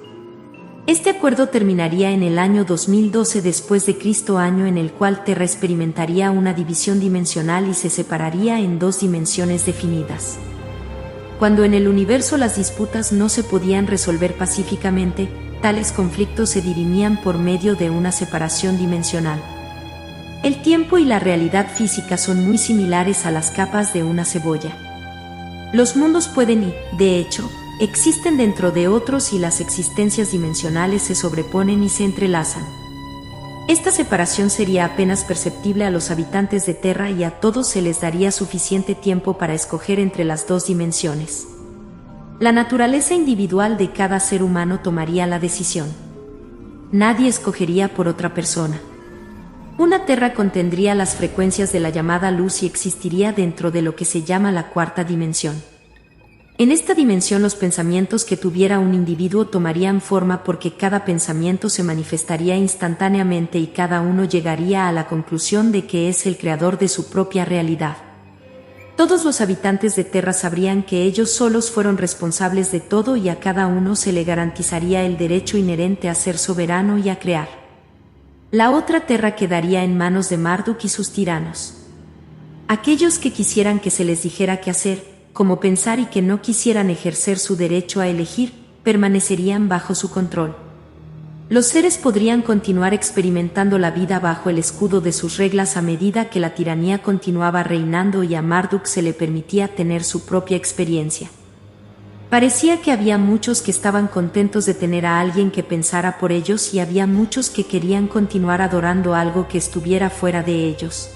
[SPEAKER 1] Este acuerdo terminaría en el año 2012 después de Cristo, año en el cual Terra experimentaría una división dimensional y se separaría en dos dimensiones definidas. Cuando en el universo las disputas no se podían resolver pacíficamente, tales conflictos se dirimían por medio de una separación dimensional. El tiempo y la realidad física son muy similares a las capas de una cebolla. Los mundos pueden y, de hecho, existen dentro de otros y las existencias dimensionales se sobreponen y se entrelazan. Esta separación sería apenas perceptible a los habitantes de Terra y a todos se les daría suficiente tiempo para escoger entre las dos dimensiones. La naturaleza individual de cada ser humano tomaría la decisión. Nadie escogería por otra persona. Una Terra contendría las frecuencias de la llamada luz y existiría dentro de lo que se llama la cuarta dimensión. En esta dimensión los pensamientos que tuviera un individuo tomarían forma porque cada pensamiento se manifestaría instantáneamente y cada uno llegaría a la conclusión de que es el creador de su propia realidad. Todos los habitantes de Terra sabrían que ellos solos fueron responsables de todo y a cada uno se le garantizaría el derecho inherente a ser soberano y a crear. La otra Terra quedaría en manos de Marduk y sus tiranos. Aquellos que quisieran que se les dijera qué hacer, como pensar y que no quisieran ejercer su derecho a elegir, permanecerían bajo su control. Los seres podrían continuar experimentando la vida bajo el escudo de sus reglas a medida que la tiranía continuaba reinando y a Marduk se le permitía tener su propia experiencia. Parecía que había muchos que estaban contentos de tener a alguien que pensara por ellos y había muchos que querían continuar adorando algo que estuviera fuera de ellos.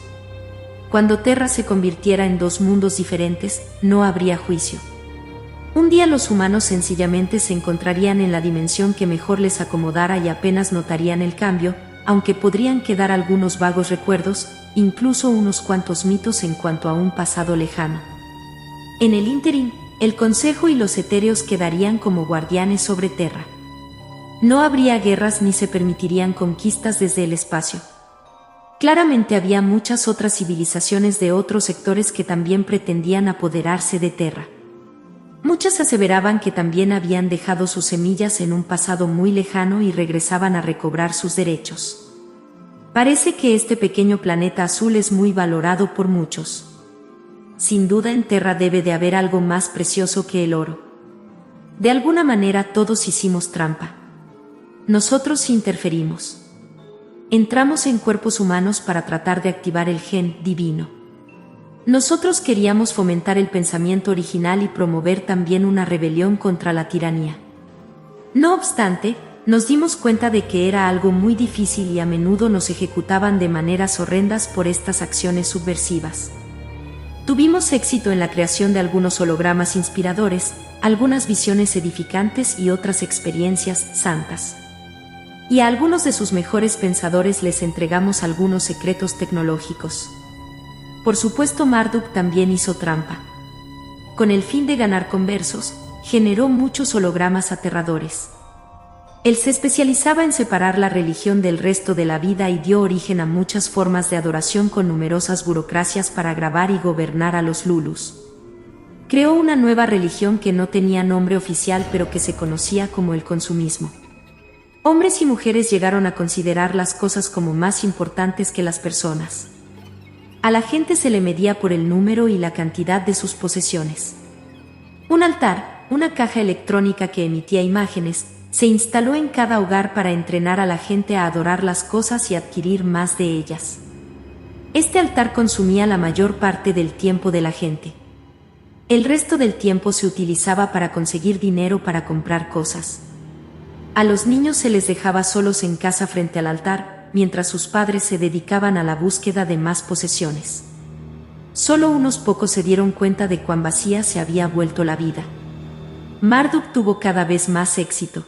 [SPEAKER 1] Cuando Terra se convirtiera en dos mundos diferentes, no habría juicio. Un día los humanos sencillamente se encontrarían en la dimensión que mejor les acomodara y apenas notarían el cambio, aunque podrían quedar algunos vagos recuerdos, incluso unos cuantos mitos en cuanto a un pasado lejano. En el ínterin, el Consejo y los etéreos quedarían como guardianes sobre Terra. No habría guerras ni se permitirían conquistas desde el espacio. Claramente había muchas otras civilizaciones de otros sectores que también pretendían apoderarse de Terra. Muchas aseveraban que también habían dejado sus semillas en un pasado muy lejano y regresaban a recobrar sus derechos. Parece que este pequeño planeta azul es muy valorado por muchos. Sin duda en Terra debe de haber algo más precioso que el oro. De alguna manera todos hicimos trampa. Nosotros interferimos. Entramos en cuerpos humanos para tratar de activar el gen divino. Nosotros queríamos fomentar el pensamiento original y promover también una rebelión contra la tiranía. No obstante, nos dimos cuenta de que era algo muy difícil y a menudo nos ejecutaban de maneras horrendas por estas acciones subversivas. Tuvimos éxito en la creación de algunos hologramas inspiradores, algunas visiones edificantes y otras experiencias santas. Y a algunos de sus mejores pensadores les entregamos algunos secretos tecnológicos. Por supuesto, Marduk también hizo trampa. Con el fin de ganar conversos, generó muchos hologramas aterradores. Él se especializaba en separar la religión del resto de la vida y dio origen a muchas formas de adoración con numerosas burocracias para grabar y gobernar a los Lulus. Creó una nueva religión que no tenía nombre oficial pero que se conocía como el consumismo. Hombres y mujeres llegaron a considerar las cosas como más importantes que las personas. A la gente se le medía por el número y la cantidad de sus posesiones. Un altar, una caja electrónica que emitía imágenes, se instaló en cada hogar para entrenar a la gente a adorar las cosas y adquirir más de ellas. Este altar consumía la mayor parte del tiempo de la gente. El resto del tiempo se utilizaba para conseguir dinero para comprar cosas. A los niños se les dejaba solos en casa frente al altar, mientras sus padres se dedicaban a la búsqueda de más posesiones. Solo unos pocos se dieron cuenta de cuán vacía se había vuelto la vida. Marduk tuvo cada vez más éxito.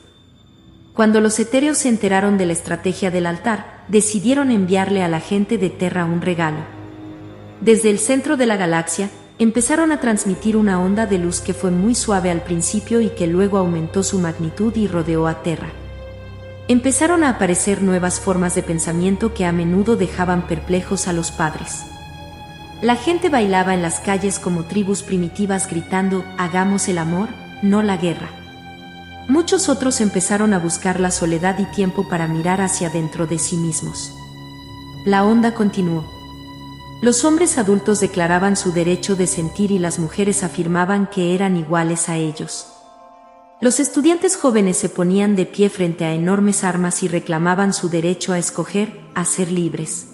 [SPEAKER 1] Cuando los etéreos se enteraron de la estrategia del altar, decidieron enviarle a la gente de Terra un regalo. Desde el centro de la galaxia, empezaron a transmitir una onda de luz que fue muy suave al principio y que luego aumentó su magnitud y rodeó a Terra. Empezaron a aparecer nuevas formas de pensamiento que a menudo dejaban perplejos a los padres. La gente bailaba en las calles como tribus primitivas gritando: «Hagamos el amor, no la guerra». Muchos otros empezaron a buscar la soledad y tiempo para mirar hacia dentro de sí mismos. La onda continuó. Los hombres adultos declaraban su derecho de sentir y las mujeres afirmaban que eran iguales a ellos. Los estudiantes jóvenes se ponían de pie frente a enormes armas y reclamaban su derecho a escoger, a ser libres.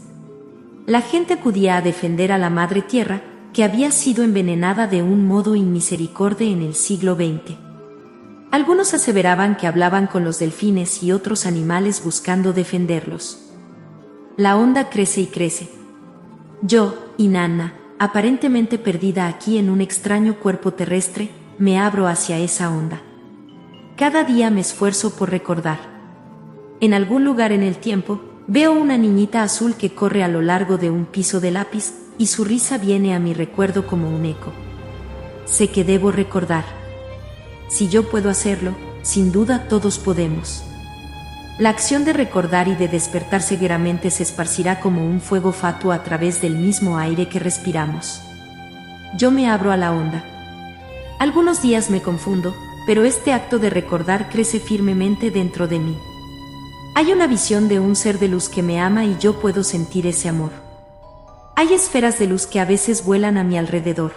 [SPEAKER 1] La gente acudía a defender a la Madre Tierra, que había sido envenenada de un modo inmisericordia en el siglo XX. Algunos aseveraban que hablaban con los delfines y otros animales buscando defenderlos. La onda crece y crece. Yo, Inanna, aparentemente perdida aquí en un extraño cuerpo terrestre, me abro hacia esa onda. Cada día me esfuerzo por recordar. En algún lugar en el tiempo, veo una niñita azul que corre a lo largo de un piso de lápiz, y su risa viene a mi recuerdo como un eco. Sé que debo recordar. Si yo puedo hacerlo, sin duda todos podemos. La acción de recordar y de despertar seguramente se esparcirá como un fuego fatuo a través del mismo aire que respiramos. Yo me abro a la onda. Algunos días me confundo, pero este acto de recordar crece firmemente dentro de mí. Hay una visión de un ser de luz que me ama y yo puedo sentir ese amor. Hay esferas de luz que a veces vuelan a mi alrededor.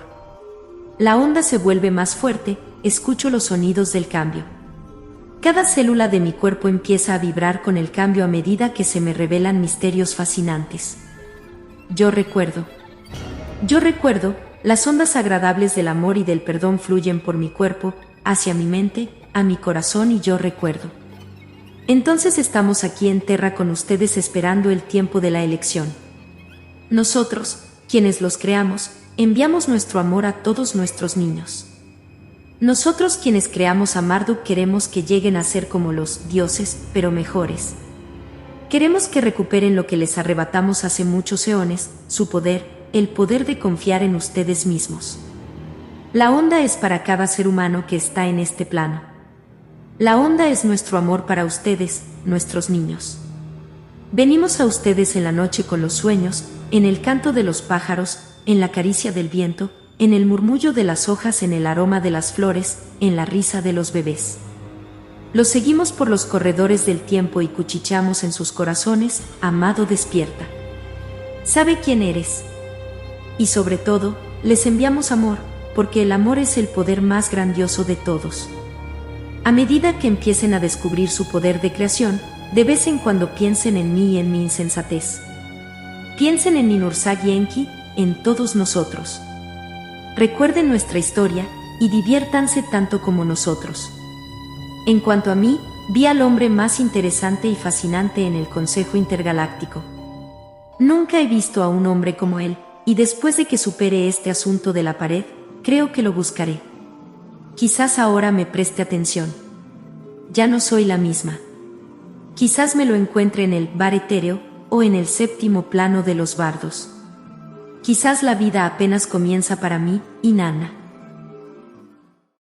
[SPEAKER 1] La onda se vuelve más fuerte, escucho los sonidos del cambio. Cada célula de mi cuerpo empieza a vibrar con el cambio a medida que se me revelan misterios fascinantes. Yo recuerdo, las ondas agradables del amor y del perdón fluyen por mi cuerpo, hacia mi mente, a mi corazón y yo recuerdo. Entonces estamos aquí en Terra con ustedes esperando el tiempo de la elección. Nosotros, quienes los creamos, enviamos nuestro amor a todos nuestros niños. Nosotros quienes creamos a Marduk queremos que lleguen a ser como los dioses, pero mejores. Queremos que recuperen lo que les arrebatamos hace muchos eones, su poder, el poder de confiar en ustedes mismos. La onda es para cada ser humano que está en este plano. La onda es nuestro amor para ustedes, nuestros niños. Venimos a ustedes en la noche con los sueños, en el canto de los pájaros, en la caricia del viento, en el murmullo de las hojas, en el aroma de las flores, en la risa de los bebés. Los seguimos por los corredores del tiempo y cuchicheamos en sus corazones: amado, despierta. ¿Sabe quién eres? Y sobre todo, les enviamos amor, porque el amor es el poder más grandioso de todos. A medida que empiecen a descubrir su poder de creación, de vez en cuando piensen en mí y en mi insensatez. Piensen en Ninursag y Enki, en todos nosotros. Recuerden nuestra historia y diviértanse tanto como nosotros. En cuanto a mí, vi al hombre más interesante y fascinante en el Consejo Intergaláctico. Nunca he visto a un hombre como él, y después de que supere este asunto de la pared, creo que lo buscaré. Quizás ahora me preste atención. Ya no soy la misma. Quizás me lo encuentre en el bar etéreo o en el séptimo plano de los bardos. Quizás la vida apenas comienza para mí, Inanna.